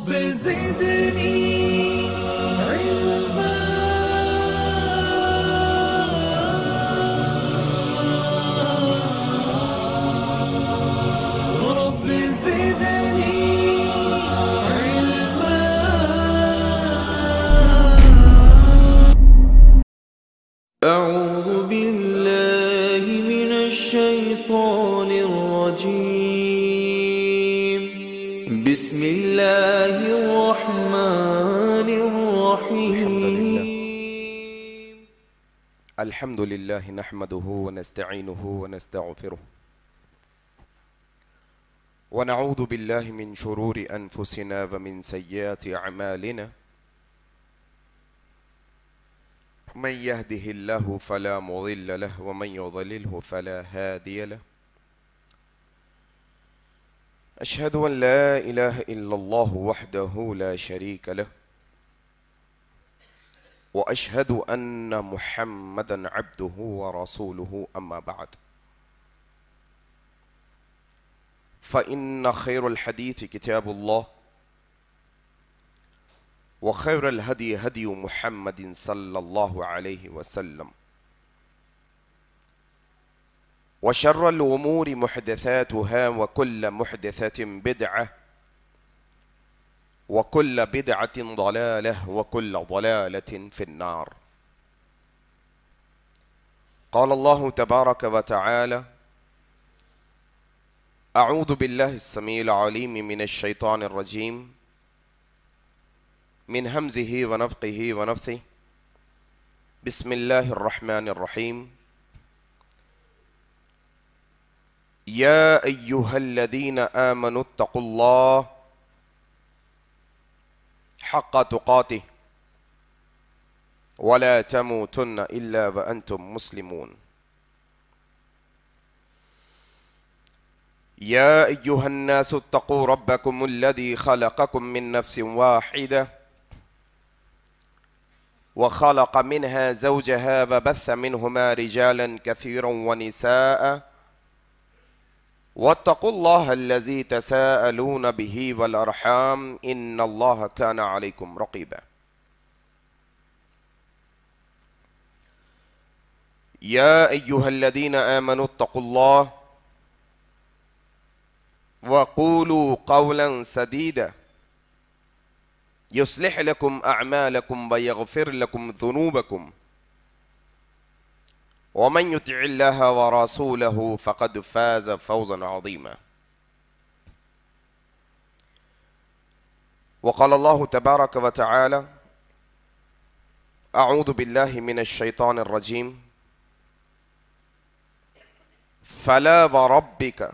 رب زدني علما رب زدني علما. أعوذ بالله من الشيطان الرجيم. بسم الله الرحمن الرحيم. الحمد لله نحمده ونستعينه ونستغفره ونعوذ بالله من شرور أنفسنا ومن سيئات أعمالنا. من يهده الله فلا مضل له ومن يضلله فلا هادي له. أشهد أن لا إله إلا الله وحده لا شريك له وأشهد أن محمدا عبده ورسوله. أما بعد فإن خير الحديث كتاب الله وخير الهدي هدي محمد صلى الله عليه وسلم وشر الأمور محدثاتها وكل محدثة بدعة وكل بدعة ضلالة وكل ضلالة في النار. قال الله تبارك وتعالى: أعوذ بالله السميع العليم من الشيطان الرجيم من همزه ونفخه ونفثه. بسم الله الرحمن الرحيم. يا أيها الذين آمنوا اتقوا الله حق تقاته ولا تموتن إلا وأنتم مسلمون. يا أيها الناس اتقوا ربكم الذي خلقكم من نفس واحدة وخلق منها زوجها وبث منهما رجالا كثيرا ونساء واتقوا الله الذي تساءلون به والأرحام إن الله كان عليكم رقيبا. يا أيها الذين آمنوا اتقوا الله وقولوا قولا سديدا يصلح لكم أعمالكم ويغفر لكم ذنوبكم ومن يطع الله ورسوله فقد فاز فوزا عظيما. وقال الله تبارك وتعالى: أعوذ بالله من الشيطان الرجيم. فلا وربك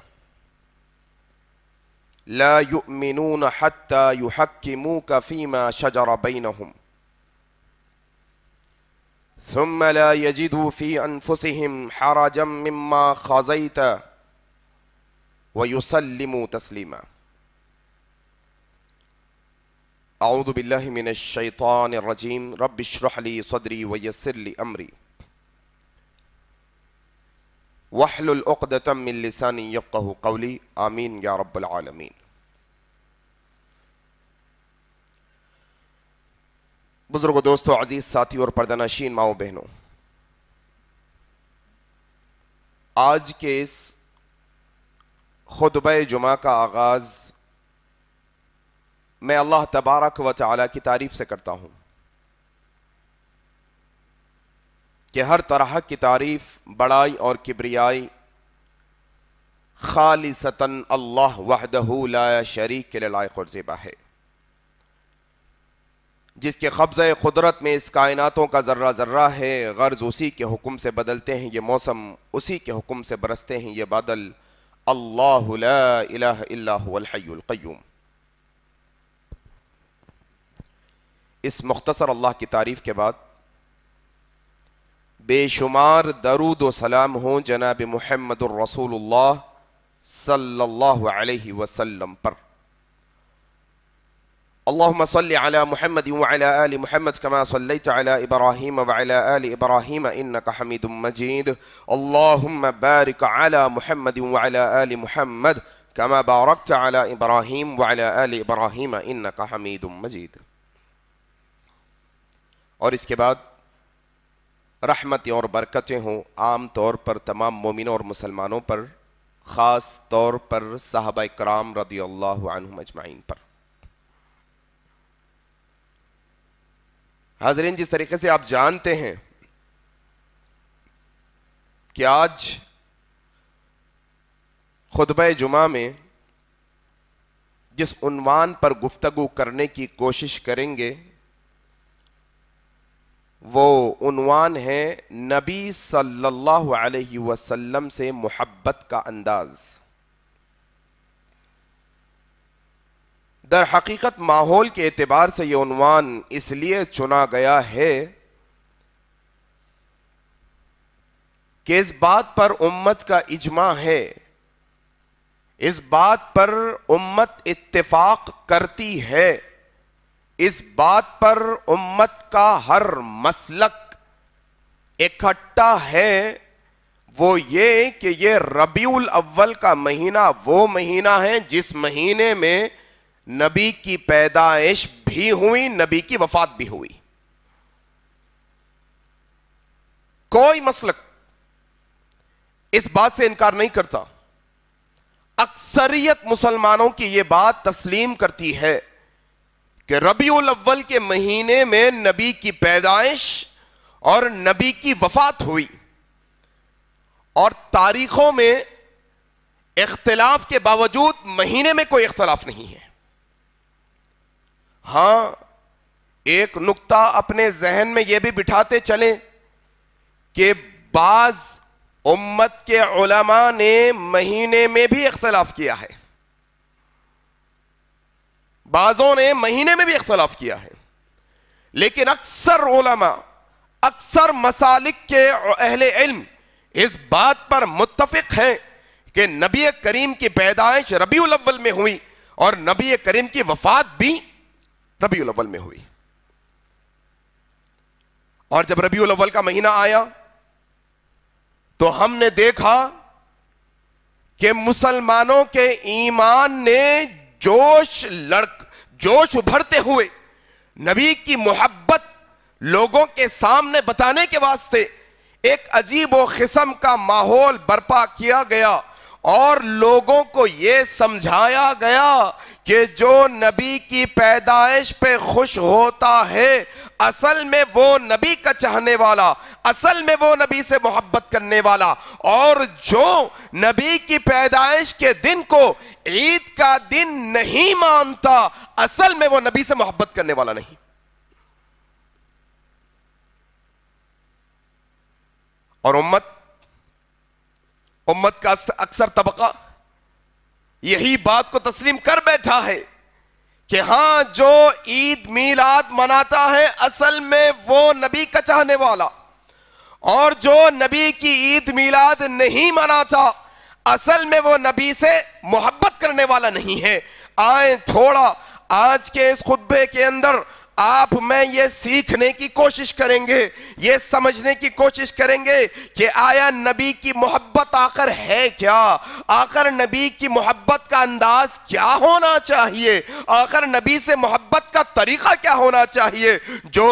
لا يؤمنون حتى يحكموك فيما شجر بينهم ثم لا يجدوا في أنفسهم حرجا مما قضيت ويسلموا تسليما. أعوذ بالله من الشيطان الرجيم. رب اشرح لي صدري ويسر لي أمري واحلل عقدة من لساني يفقهوا قولي. آمين يا رب العالمين. بزرگوں، دوستوں، عزیز ساتھی اور پردہ نشین ماؤں بہنوں، آج کے اس خطبہ جمعہ کا آغاز میں اللہ تبارک و تعالی کی تعریف سے کرتا ہوں کہ ہر طرح کی تعریف، بڑائی اور کبریائی خالصتاً اللہ وحدہ لا شریک کے لائق اور زیبا ہے، جس کے قبضہ قدرت میں اس کائناتوں کا ذرہ ذرہ ہے. غرض اسی کے حکم سے بدلتے ہیں یہ موسم، اسی کے حکم سے برستے ہیں یہ بادل. اللہ لا الہ الا هو الحی القیوم. اس مختصر اللہ کی تعریف کے بعد بے شمار درود و سلام ہوں جناب محمد الرسول اللہ صلی اللہ علیہ وسلم پر. اللهم صل على محمد وعلى آل محمد كما صليت على إبراهيم وعلى آل إبراهيم إنك حميد مجيد. اللهم بارك على محمد وعلى آل محمد كما باركت على إبراهيم وعلى آل إبراهيم إنك حميد مجيد. اور اس کے بعد رحمتیں اور برکتیں ہوں عام طور پر تمام مومنوں اور مسلمانوں پر، خاص طور پر صحابہ کرام رضی اللہ عنہم اجمعین پر. حاضرین، جس طریقے سے آپ جانتے ہیں کہ آج خطبہ جمعہ میں جس عنوان پر گفتگو کرنے کی کوشش کریں گے وہ عنوان ہے نبی صلی اللہ علیہ وسلم سے محبت کا انداز. در حقیقت ماحول کے اعتبار سے یہ عنوان اس لیے چنا گیا ہے کہ اس بات پر امت کا اجماع ہے، اس بات پر امت اتفاق کرتی ہے، اس بات پر امت کا ہر مسلک اکٹھا ہے، وہ یہ کہ یہ ربیع الاول کا مہینہ وہ مہینہ ہے جس مہینے میں نبی کی پیدائش بھی ہوئی، نبی کی وفات بھی ہوئی. کوئی مسلک اس بات سے انکار نہیں کرتا. اکثریت مسلمانوں کی یہ بات تسلیم کرتی ہے کہ ربیع الاول کے مہینے میں نبی کی پیدائش اور نبی کی وفات ہوئی. اور تاریخوں میں اختلاف کے باوجود مہینے میں کوئی اختلاف نہیں ہے. ہاں، ایک نقطہ اپنے ذہن میں یہ بھی بٹھاتے چلیں کہ بعض امت کے علماء نے مہینے میں بھی اختلاف کیا ہے، بعضوں نے مہینے میں بھی اختلاف کیا ہے، لیکن اکثر علماء، اکثر مسالک کے اہل علم اس بات پر متفق ہیں کہ نبی کریم کی پیدائش ربیع الاول میں ہوئی اور نبی کریم کی وفات بھی ربیع الاول میں ہوئی. اور جب ربیع الاول کا مہینہ آیا تو ہم نے دیکھا کہ مسلمانوں کے ایمان نے جوش ابھرتے ہوئے نبی کی محبت لوگوں کے سامنے بتانے کے واسطے ایک عجیب و قسم کا ماحول برپا کیا گیا اور لوگوں کو یہ سمجھایا گیا کہ جو نبی کی پیدائش پہ خوش ہوتا ہے اصل میں وہ نبی کا چاہنے والا، اصل میں وہ نبی سے محبت کرنے والا، اور جو نبی کی پیدائش کے دن کو عید کا دن نہیں مانتا اصل میں وہ نبی سے محبت کرنے والا نہیں. اور امت کا اکثر طبقہ یہی بات کو تسلیم کر بیٹھا ہے کہ ہاں جو عید میلاد مناتا ہے اصل میں وہ نبی کا چاہنے والا، اور جو نبی کی عید میلاد نہیں مناتا اصل میں وہ نبی سے محبت کرنے والا نہیں ہے. آئیں تھوڑا آج کے اس خطبے کے اندر آپ میں یہ سیکھنے کی کوشش کریں گے، یہ سمجھنے کی کوشش کریں گے کہ آیا نبی کی محبت آخر ہے کیا، آخر نبی کی محبت کا انداز کیا ہونا چاہیے، آخر نبی سے محبت کا طریقہ کیا ہونا چاہیے. جو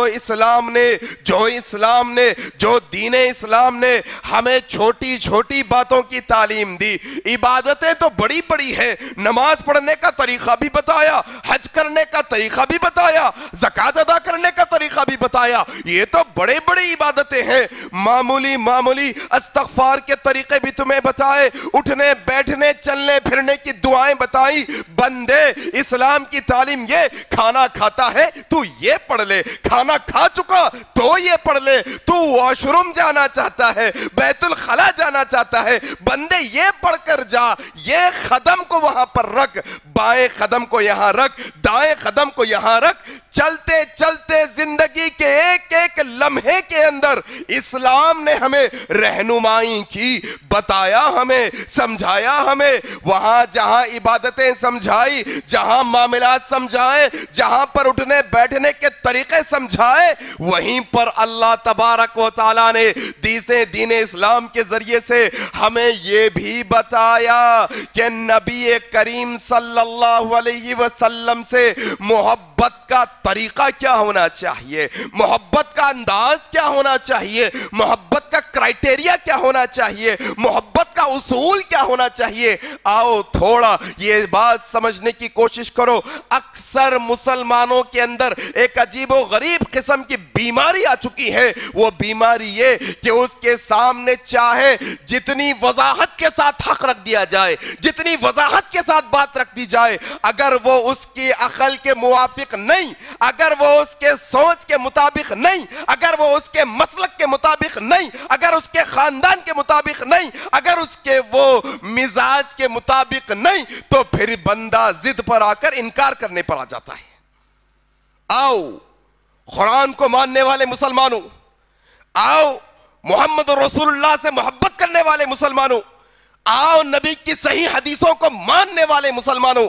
دین اسلام نے ہمیں چھوٹی چھوٹی باتوں کی تعلیم دی، عبادتیں تو بڑی بڑی ہے، نماز پڑھنے کا طریقہ بھی بتایا، حج کرنے کا طریقہ بھی بتایا، زکوٰۃ ادا کرنے کا طریقہ بھی بتایا. یہ تو بڑے بڑی عبادتیں ہیں. معمولی استغفار کے طریقے بھی تمہیں بتائے، اٹھنے بیٹھنے چلنے پھرنے کی دعائیں بتائی. بندے، اسلام کی تعلیم یہ کھانا کھاتا ہے تو یہ پڑھ لے، کھانا کھا چکا تو یہ پڑھ لے، تو واش روم جانا چاہتا ہے، بیت الخلا جانا چاہتا ہے، بندے یہ پڑھ کر جا، یہ قدم کو وہاں پر رکھ، بائیں قدم کو یہاں رکھ، دائیں قدم کو یہاں رکھ، چلتے چلتے زندگی کے ایک ایک لمحے کے اندر اسلام نے ہمیں رہنمائی کی، بتایا ہمیں، سمجھایا ہمیں، وہاں جہاں عبادتیں سمجھائی، جہاں معاملات سمجھائے، جہاں پر اٹھنے بیٹھنے کے طریقے سمجھائے، وہیں پر اللہ تبارک و تعالیٰ نے دین اسلام کے ذریعے سے ہمیں یہ بھی بتایا کہ نبی کریم صلی اللہ علیہ وسلم سے محبت کا طریقہ کیا ہونا چاہیے، محبت کا انداز کیا ہونا چاہیے، محبت کا کرائٹیریا کیا ہونا چاہیے، محبت کا اصول کیا ہونا چاہیے۔ آؤ تھوڑا یہ بات سمجھنے کی کوشش کرو۔ اکثر مسلمانوں کے اندر ایک عجیب و غریب قسم کی بیماری آ چکی ہے، وہ بیماری یہ کہ اس کے سامنے چاہے جتنی وضاحت کے ساتھ حق رکھ دیا جائے، جتنی وضاحت کے ساتھ بات رکھ دی جائے، اگر وہ اس کی عقل کے موافق نہیں، اگر وہ اس کے سوچ کے مطابق نہیں، اگر وہ اس کے مسلک کے مطابق نہیں، اگر اس کے خاندان کے مطابق نہیں، اگر اس کے وہ مزاج کے مطابق نہیں، تو پھر بندہ ضد پر آ کر انکار کرنے پر آ جاتا ہے۔ آؤ قرآن کو ماننے والے مسلمانوں، آؤ محمد رسول اللہ سے محبت کرنے والے مسلمانوں، آؤ نبی کی صحیح حدیثوں کو ماننے والے مسلمانوں،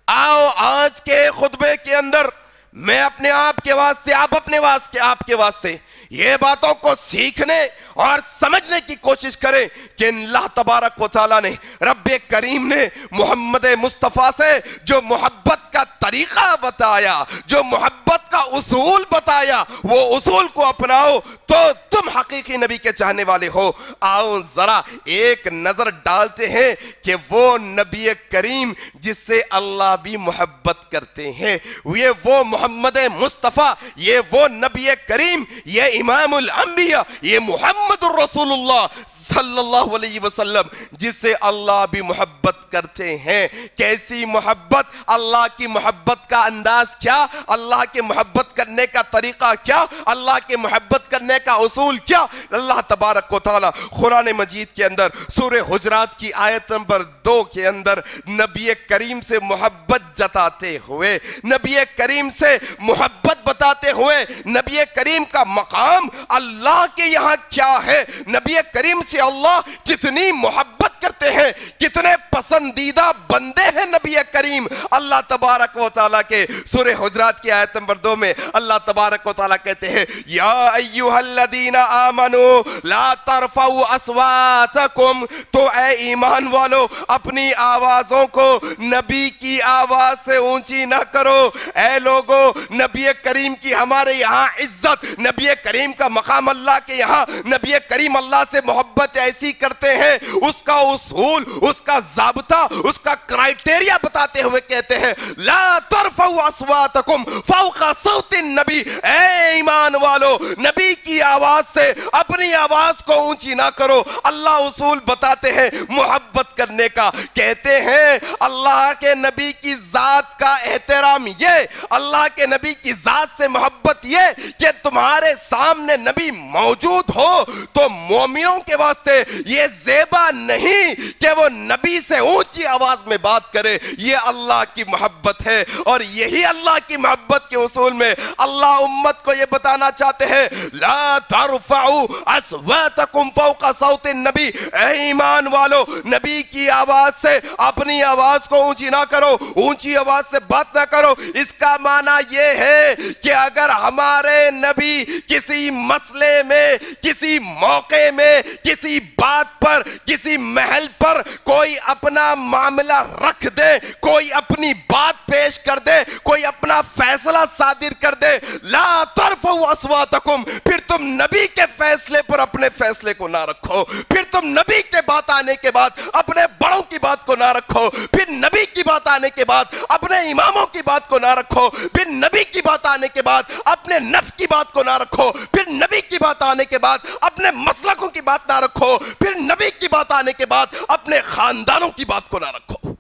آؤ آج کے خطبے کے اندر میں اپنے آپ کے واسطے، آپ کے واسطے یہ باتوں کو سیکھنے اور سمجھنے کی کوشش کریں کہ اللہ تبارک و تعالیٰ نے، رب کریم نے محمد مصطفیٰ سے جو محبت کا طریقہ بتایا، جو محبت کا اصول بتایا، وہ اصول کو اپناؤ تو تم حقیقی نبی کے چاہنے والے ہو۔ آؤ ذرا ایک نظر ڈالتے ہیں کہ وہ نبی کریم جس سے اللہ بھی محبت کرتے ہیں، یہ وہ محمد مصطفیٰ، یہ وہ نبی کریم، یہ امام الانبیاء، یہ محمد الرسول اللہ صلی اللہ علیہ وسلم جس سے اللہ بھی محبت کرتے ہیں۔ کیسی محبت؟ اللہ کی محبت کا انداز کیا، اللہ کے محبت کرنے کا طریقہ کیا، اللہ کے محبت کرنے کا اصول کیا؟ اللہ تبارک و تعالی قرآن مجید کے اندر سورہ حجرات کی آیت نمبر 2 کے اندر نبی کریم سے محبت جتاتے ہوئے، نبی کریم سے محبت بتاتے ہوئے، نبی کریم کا مقام اللہ کے یہاں کیا ہے، نبی کریم سے اللہ کتنی محبت کرتے ہیں، کتنے پسندیدہ بندے ہیں نبی کریم۔ اللہ تبارک و تعالیٰ کے سورہ حجرات کی آیت نمبر 2 میں اللہ تبارک و تعالیٰ کہتے ہیں یا ایھا الذین آمنوا لا ترفعوا اصواتکم، تو اے ایمان والو اپنی آوازوں کو نبی کی آواز سے اونچی نہ کرو۔ اے لوگو، نبی کریم کی ہمارے یہاں عزت، نبی کریم کا مقام اللہ کے یہاں، نبی کریم اللہ سے محبت ایسی کرتے ہیں، اس کا اصول، اس کا ضابطہ، اس کا کرائٹیریا بتاتے ہوئے کہتے ہیں لا ترفعوا اصواتکم فوق صوت النبی، اے ایمان والو نبی کی آواز سے اپنی آواز کو اونچی نہ کرو۔ اللہ اصول بتاتے ہیں محبت کرنے کا، کہتے ہیں اللہ کے نبی کی ذات کا احترام یہ، اللہ کے نبی کی ذات سے محبت یہ کہ تمہارے سامنے نبی موجود ہو تو مومنوں کے واسطے یہ زیبا نہیں کہ وہ نبی سے اونچی آواز میں بات کرے، یہ اللہ کی محبت ہے۔ اور یہی اللہ کی محبت کے اصول میں اللہ امت کو یہ بتانا چاہتے ہیں لا ترفعوا اصواتکم فوق صوت النبی، اے ایمان والو نبی کی آواز سے اپنی آواز کو اونچی نہ کرو، اونچی آواز سے بات نہ کرو۔ اس کا معنی یہ ہے کہ اگر ہمارے نبی کسی مسئلے میں، کسی موقع میں، کسی بات پر، کسی محل پر کوئی اپنا معاملہ رکھ دے، کوئی اپنی بات پیش کر دے، کوئی اپنا فیصلہ صادر کر دے، لا ترفعوا اصواتکم، پھر تم نبی کے فیصلے پر اپنے فیصلے کو نہ رکھو، پھر تم نبی کے بات آنے کے بعد اپنے بڑوں کی بات کو نہ رکھو، پھر نبی کی بات آنے کے بعد اپنے اماموں کی بات کو نہ رکھو، پھر نبی کی بات آنے کے بعد اپنے نفس کی بات کو نہ رکھو، پھر نبی کی بات آنے کے بعد اپنے مسلکوں کی بات نہ رکھو، پھر نبی کی بات آنے کے بعد اپنے خاندانوں کی بات کو نہ رکھو۔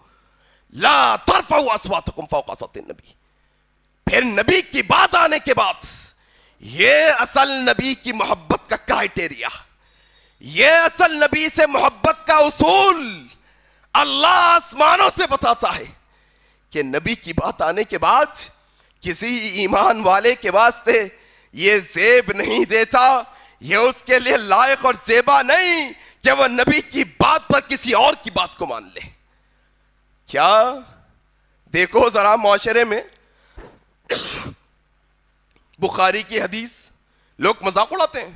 لا ترفعوا اصواتکم فوق صوت النبی، پھر نبی کی بات آنے کے بعد یہ اصل نبی کی محبت کا کرائٹیریا، یہ اصل نبی سے محبت کا اصول اللہ آسمانوں سے بتاتا ہے کہ نبی کی بات آنے کے بعد کسی ایمان والے کے واسطے یہ زیب نہیں دیتا، یہ اس کے لیے لائق اور زیبا نہیں کہ وہ نبی کی بات پر کسی اور کی بات کو مان لے۔ کیا دیکھو ذرا معاشرے میں بخاری کی حدیث لوگ مذاق اڑاتے ہیں،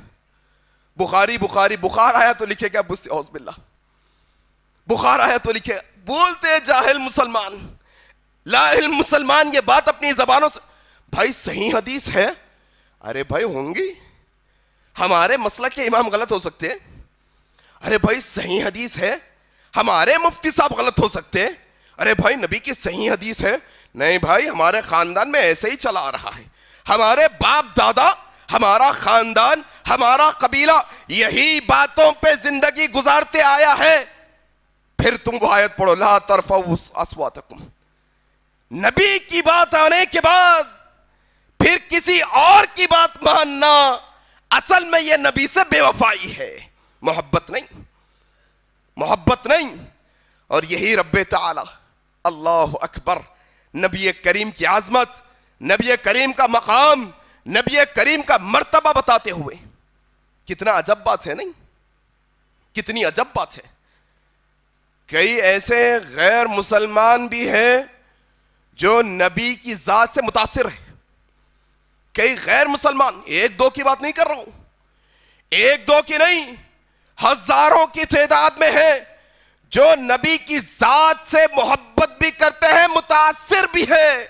بخاری بخاری، بخار آیا تو لکھے گا اعوذ باللہ، بخار آیا تو لکھے، بولتے جاہل مسلمان، لا علم مسلمان یہ بات اپنی زبانوں سے، بھائی صحیح حدیث ہے، ارے بھائی ہوں گی، ہمارے مسلک کے امام غلط ہو سکتے ہیں، ارے بھائی صحیح حدیث ہے، ہمارے مفتی صاحب غلط ہو سکتے ہیں، ارے بھائی نبی کی صحیح حدیث ہے، نہیں بھائی ہمارے خاندان میں ایسے ہی چلا آ رہا ہے، ہمارے باپ دادا، ہمارا خاندان، ہمارا قبیلہ یہی باتوں پہ زندگی گزارتے آیا ہے۔ پھر تم وہ آیت پڑھو، لا ترفعوا اصواتکم، نبی کی بات آنے کے بعد پھر کسی اور کی بات ماننا اصل میں یہ نبی سے بے وفائی ہے، محبت نہیں، محبت نہیں۔ اور یہی رب تعالی، اللہ اکبر، نبی کریم کی عظمت، نبی کریم کا مقام، نبی کریم کا مرتبہ بتاتے ہوئے، کتنا عجب بات ہے، نہیں کتنی عجب بات ہے۔ کئی ایسے غیر مسلمان بھی ہیں جو نبی کی ذات سے متاثر ہیں، کئی غیر مسلمان، ایک دو کی بات نہیں کر رہا ہوں، ایک دو کی نہیں، ہزاروں کی تعداد میں ہیں جو نبی کی ذات سے محبت بھی کرتے ہیں، متاثر بھی ہیں،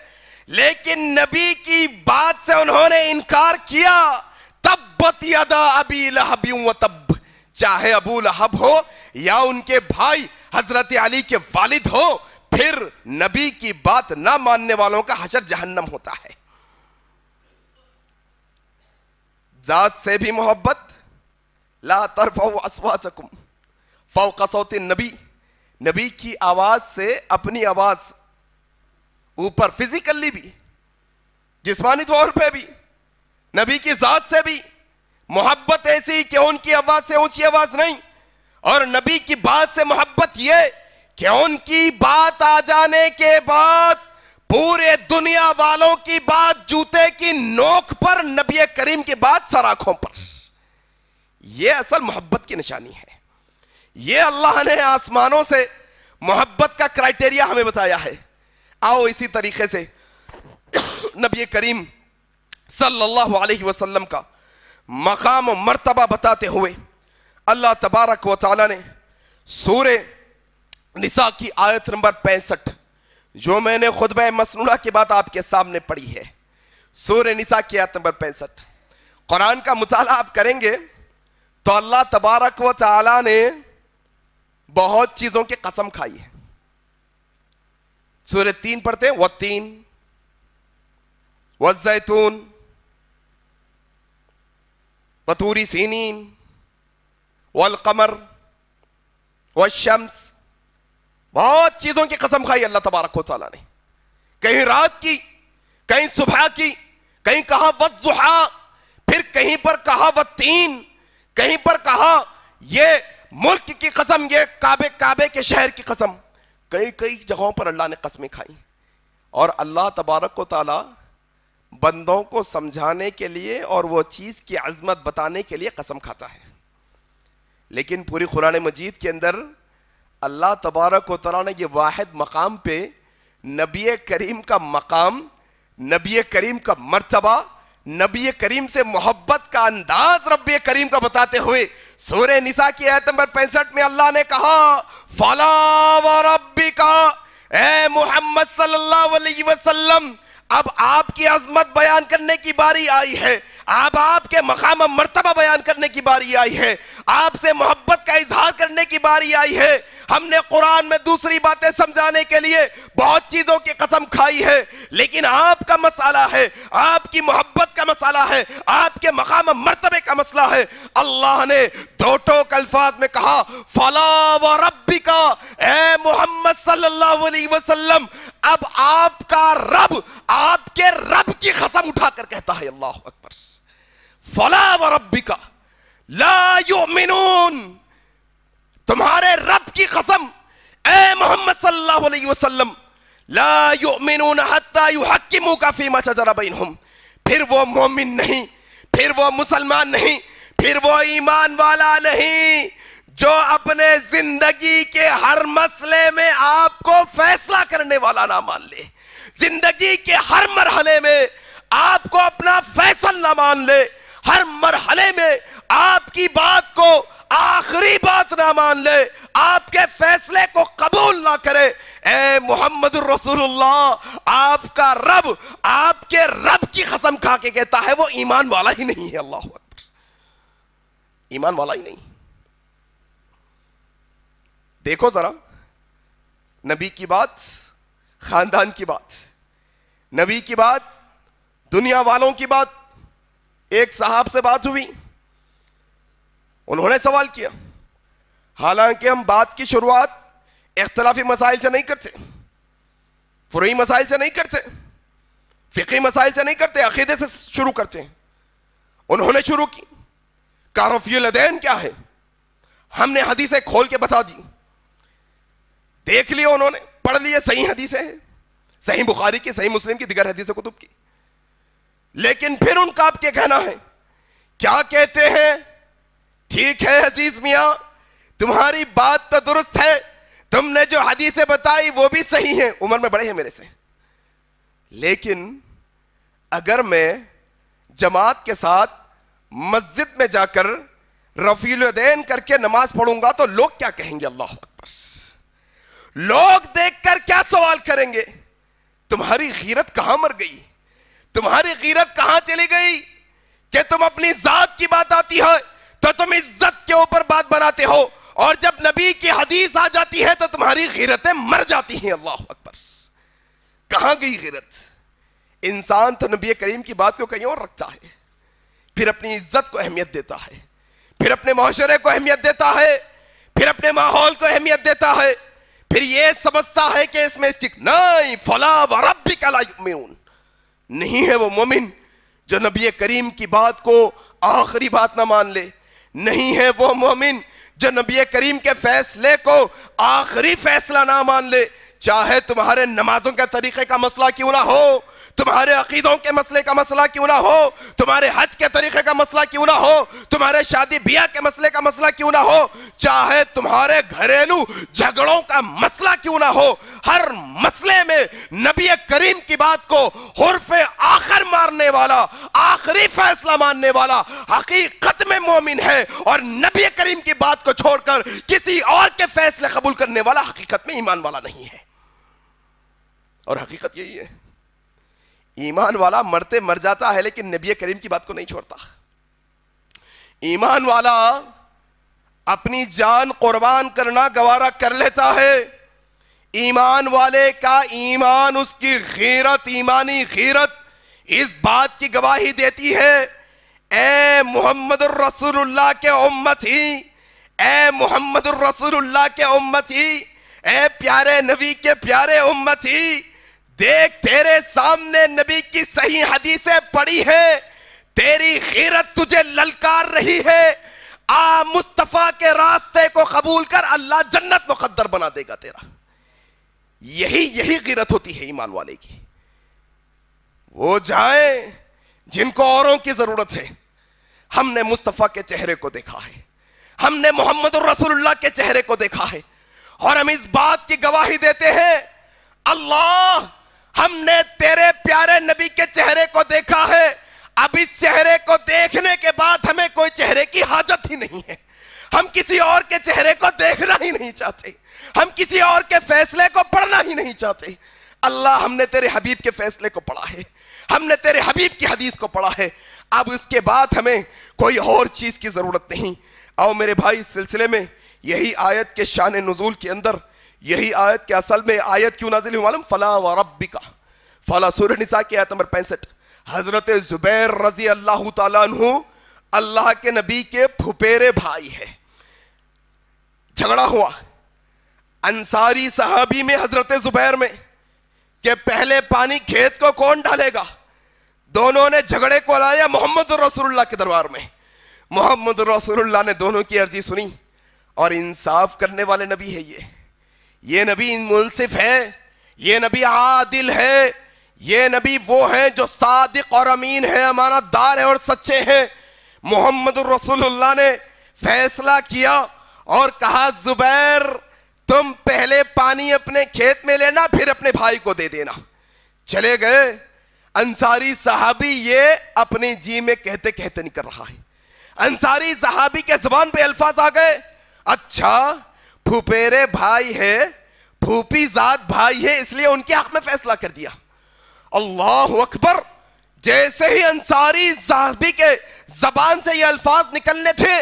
لیکن نبی کی بات سے انہوں نے انکار کیا۔ تبت یدا ابی لہب وتب، چاہے ابو لہب ہو یا ان کے بھائی حضرت علی کے والد ہو، پھر نبی کی بات نہ ماننے والوں کا حشر جہنم ہوتا ہے۔ ذات سے بھی محبت، لا ترفعوا اصواتکم فوق صوت النبی، نبی کی آواز سے اپنی آواز اوپر، فزیکلی بھی، جسمانی طور پہ بھی، نبی کی ذات سے بھی محبت ایسی کہ ان کی آواز سے اونچی آواز نہیں، اور نبی کی بات سے محبت یہ کہ ان کی بات آ جانے کے بعد پورے دنیا والوں کی بات جوتے کی نوک پر، نبی کریم کی بات سر آنکھوں پر۔ یہ اصل محبت کی نشانی ہے۔ یہ اللہ نے آسمانوں سے محبت کا کرائٹیریا ہمیں بتایا ہے۔ آؤ اسی طریقے سے نبی کریم صلی اللہ علیہ وسلم کا مقام و مرتبہ بتاتے ہوئے اللہ تبارک و تعالی نے سورہ نساء کی آیت نمبر 65، جو میں نے خطبہ مسنونہ کے بعد آپ کے سامنے پڑھی ہے، سورہ نساء کی آیت نمبر 65، قرآن کا مطالعہ آپ کریں گے تو اللہ تبارک و تعالی نے بہت چیزوں کی قسم کھائی ہے۔ سورہ 3 پڑھتے ہیں، والتین والزیتون وطور سینین والقمر والشمس، بہت چیزوں کی قسم کھائی اللہ تبارک و تعالیٰ نے، کہیں رات کی، کہیں صبح کی، کہیں کہا والضحیٰ، پھر کہیں پر کہا والتین، کہیں پر کہا یہ ملک کی قسم، یہ کعبے کے شہر کی قسم، کئی جگہوں پر اللہ نے قسمیں کھائیں۔ اور اللہ تبارک و تعالیٰ بندوں کو سمجھانے کے لیے اور وہ چیز کی عظمت بتانے کے لیے قسم کھاتا ہے، لیکن پوری قرآن مجید کے اندر اللہ تبارک و تعالیٰ نے یہ واحد مقام پہ نبی کریم کا مقام، نبی کریم کا مرتبہ، نبی کریم سے محبت کا انداز رب کریم کا بتاتے ہوئے سورہ نساء کی آیت نمبر 65 میں اللہ نے کہا فَلَا وَرَبِّكَ، اے محمد صلی اللہ علیہ وسلم، اب آپ کی عظمت بیان کرنے کی باری آئی ہے، اب آپ کے مقام مرتبہ بیان کرنے کی باری آئی ہے، آپ سے محبت کا اظہار کرنے کی باری آئی ہے۔ ہم نے قرآن میں دوسری باتیں سمجھانے کے لیے بہت چیزوں کی قسم کھائی ہے، لیکن آپ کا مسئلہ ہے، آپ کی محبت کا مسئلہ ہے، آپ کے مقام مرتبے کا مسئلہ ہے۔ اللہ نے دو ٹوک الفاظ میں کہا فَلَا وَرَبِّكَ، اے محمد صلی اللہ علیہ وسلم، اب آپ کا رب، آپ کے رب کی قسم اٹھا کر کہتا ہے، اللہ اکبر، فَلَا وَرَبِّكَ لَا يُؤْمِنُونَ، تمہارے رب کی قسم اے محمد صلی اللہ علیہ وسلم، لا یؤمنون حتی یحکموک فیما شجر بینہم، پھر وہ مومن نہیں، پھر وہ مسلمان نہیں، پھر وہ ایمان والا نہیں جو اپنے زندگی کے ہر مسئلے میں آپ کو فیصلہ کرنے والا نہ مان لے، زندگی کے ہر مرحلے میں آپ کو اپنا فیصل نہ مان لے، ہر مرحلے میں آپ کی بات کو آخری بات نہ مان لے، آپ کے فیصلے کو قبول نہ کرے۔ اے محمد الرسول اللہ، آپ کا رب آپ کے رب کی قسم کھا کے کہتا ہے وہ ایمان والا ہی نہیں ہے۔ اللہ اکبر، ایمان والا ہی نہیں۔ دیکھو ذرا، نبی کی بات، خاندان کی بات، نبی کی بات، دنیا والوں کی بات۔ ایک صاحب سے بات ہوئی، انہوں نے سوال کیا، حالانکہ ہم بات کی شروعات اختلافی مسائل سے نہیں کرتے، فروعی مسائل سے نہیں کرتے، فقہی مسائل سے نہیں کرتے، عقیدے سے شروع کرتے ہیں۔ انہوں نے شروع کی، کہا رفع الیدین کیا ہے؟ ہم نے حدیثیں کھول کے بتا دی، دیکھ لیا، انہوں نے پڑھ لیے، صحیح حدیثیں ہیں، صحیح بخاری کی، صحیح مسلم کی، دیگر حدیث کتب کی، لیکن پھر ان کا آپ کے کہنا ہے، کیا کہتے ہیں؟ ٹھیک ہے عزیز میاں، تمہاری بات تو درست ہے، تم نے جو حدیثیں بتائی وہ بھی صحیح ہیں، عمر میں بڑے ہیں میرے سے، لیکن اگر میں جماعت کے ساتھ مسجد میں جا کر رفع الیدین کر کے نماز پڑھوں گا تو لوگ کیا کہیں گے؟ اللہ اکبر، لوگ دیکھ کر کیا سوال کریں گے؟ تمہاری غیرت کہاں مر گئی؟ تمہاری غیرت کہاں چلی گئی کہ تم اپنی ذات کی بات آتی ہے تو تم عزت کے اوپر بات بناتے ہو، اور جب نبی کی حدیث آ جاتی ہے تو تمہاری غیرتیں مر جاتی ہیں۔ اللہ اکبر، کہاں گئی غیرت؟ انسان تو نبی کریم کی بات کو کہیں اور رکھتا ہے، پھر اپنی عزت کو اہمیت دیتا ہے، پھر اپنے معاشرے کو اہمیت دیتا ہے، پھر اپنے ماحول کو اہمیت دیتا ہے، پھر یہ سمجھتا ہے کہ اس میں نہیں، فلا وربک لا یؤمنون، نہیں ہے وہ مومن جو نبی کریم کی بات کو آخری بات نہ مان لے، نہیں ہے وہ مومن جو نبی کریم کے فیصلے کو آخری فیصلہ نہ مان لے، چاہے تمہارے نمازوں کے طریقے کا مسئلہ کیوں نہ ہو، تمہارے عقیدوں کے مسئلے کا مسئلہ کیوں نہ ہو، تمہارے حج کے طریقے کا مسئلہ کیوں نہ ہو، تمہارے شادی بیاہ کے مسئلے کا مسئلہ کیوں نہ ہو، چاہے تمہارے گھریلو جھگڑوں کا مسئلہ کیوں نہ ہو، ہر مسئلے میں نبی کریم کی بات کو حرف آخر مارنے والا، آخری فیصلہ ماننے والا حقیقت میں مومن ہے، اور نبی کریم کی بات کو چھوڑ کر کسی اور کے فیصلے قبول کرنے والا حقیقت میں ایمان والا نہیں ہے۔ اور حقیقت یہی ہے، ایمان والا مرتے مر جاتا ہے لیکن نبی کریم کی بات کو نہیں چھوڑتا۔ ایمان والا اپنی جان قربان کرنا گوارا کر لیتا ہے۔ ایمان والے کا ایمان، اس کی غیرت، ایمانی غیرت اس بات کی گواہی دیتی ہے، اے محمد الرسول اللہ کے امتی، اے محمد الرسول اللہ کے امتی، اے پیارے نبی کے پیارے امتی، دیکھ تیرے سامنے نبی کی صحیح حدیثیں پڑھی ہیں، تیری غیرت تجھے للکار رہی ہے، آ مصطفیٰ کے راستے کو قبول کر، اللہ جنت مقدر بنا دے گا تیرا۔ یہی غیرت ہوتی ہے ایمان والے کی۔ وہ جائیں جن کو اوروں کی ضرورت ہے، ہم نے مصطفیٰ کے چہرے کو دیکھا ہے، ہم نے محمد الرسول اللہ کے چہرے کو دیکھا ہے، اور ہم اس بات کی گواہی دیتے ہیں، اللہ ہم نے تیرے پیارے نبی کے چہرے کو دیکھا ہے، اب اس چہرے کو دیکھنے کے بعد ہمیں کوئی چہرے کی حاجت ہی نہیں ہے، ہم کسی اور کے چہرے کو دیکھنا ہی نہیں چاہتے، ہم کسی اور کے فیصلے کو پڑھنا ہی نہیں چاہتے۔ اللہ ہم نے تیرے حبیب کے فیصلے کو پڑھا ہے، ہم نے تیرے حبیب کی حدیث کو پڑھا ہے، اب اس کے بعد ہمیں کوئی اور چیز کی ضرورت نہیں۔ آؤ میرے بھائی، اس سلسلے میں یہی آیت کے شان نزول کے اندر، یہی آیت کے اصل میں آیت کیوں نازل ہوئی معلوم؟ فلا وربک، فلا سورہ نساء کی آیت نمبر 65۔ حضرت زبیر رضی اللہ تعالیٰ عنہ اللہ کے نبی کے پھپیرے بھائی ہے، جھگڑا ہوا انصاری صحابی میں حضرت زبیر میں کہ پہلے پانی کھیت کو کون ڈالے گا، دونوں نے جھگڑے کو لایا محمد رسول اللہ کے دربار میں۔ محمد رسول اللہ نے دونوں کی عرضی سنی، اور انصاف کرنے والے نبی ہے یہ نبی منصف ہے، یہ نبی عادل ہے، یہ نبی وہ ہیں جو صادق اور امین ہیں، امانت دار ہیں اور سچے ہیں۔ محمد الرسول اللہ نے فیصلہ کیا اور کہا زبیر تم پہلے پانی اپنے کھیت میں لینا، پھر اپنے بھائی کو دے دینا۔ چلے گئے۔ انصاری صحابی یہ اپنے جی میں کہتے کہتے نکل رہا ہے، انصاری صحابی کے زبان پہ الفاظ آ گئے، اچھا پھوپیرے بھائی ہے، پھوپی ذات بھائی ہے، اس لیے ان کے حق میں فیصلہ کر دیا۔ اللہ اکبر! جیسے ہی انصاری صحابی کے زبان سے یہ الفاظ نکلنے تھے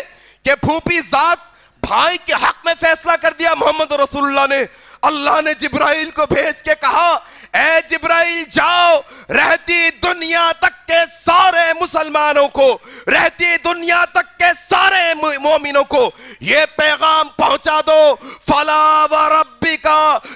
کہ پھوپی ذات بھائی کے حق میں فیصلہ کر دیا محمد رسول اللہ نے، اللہ نے جبرائیل کو بھیج کے کہا اے جبرائیل جاؤ رہتی دنیا تک کے سارے مسلمانوں کو، رہتی دنیا تک کے سارے مومنوں کو یہ پیغام پہنچا دو، فَلَا وَرَبِّكَ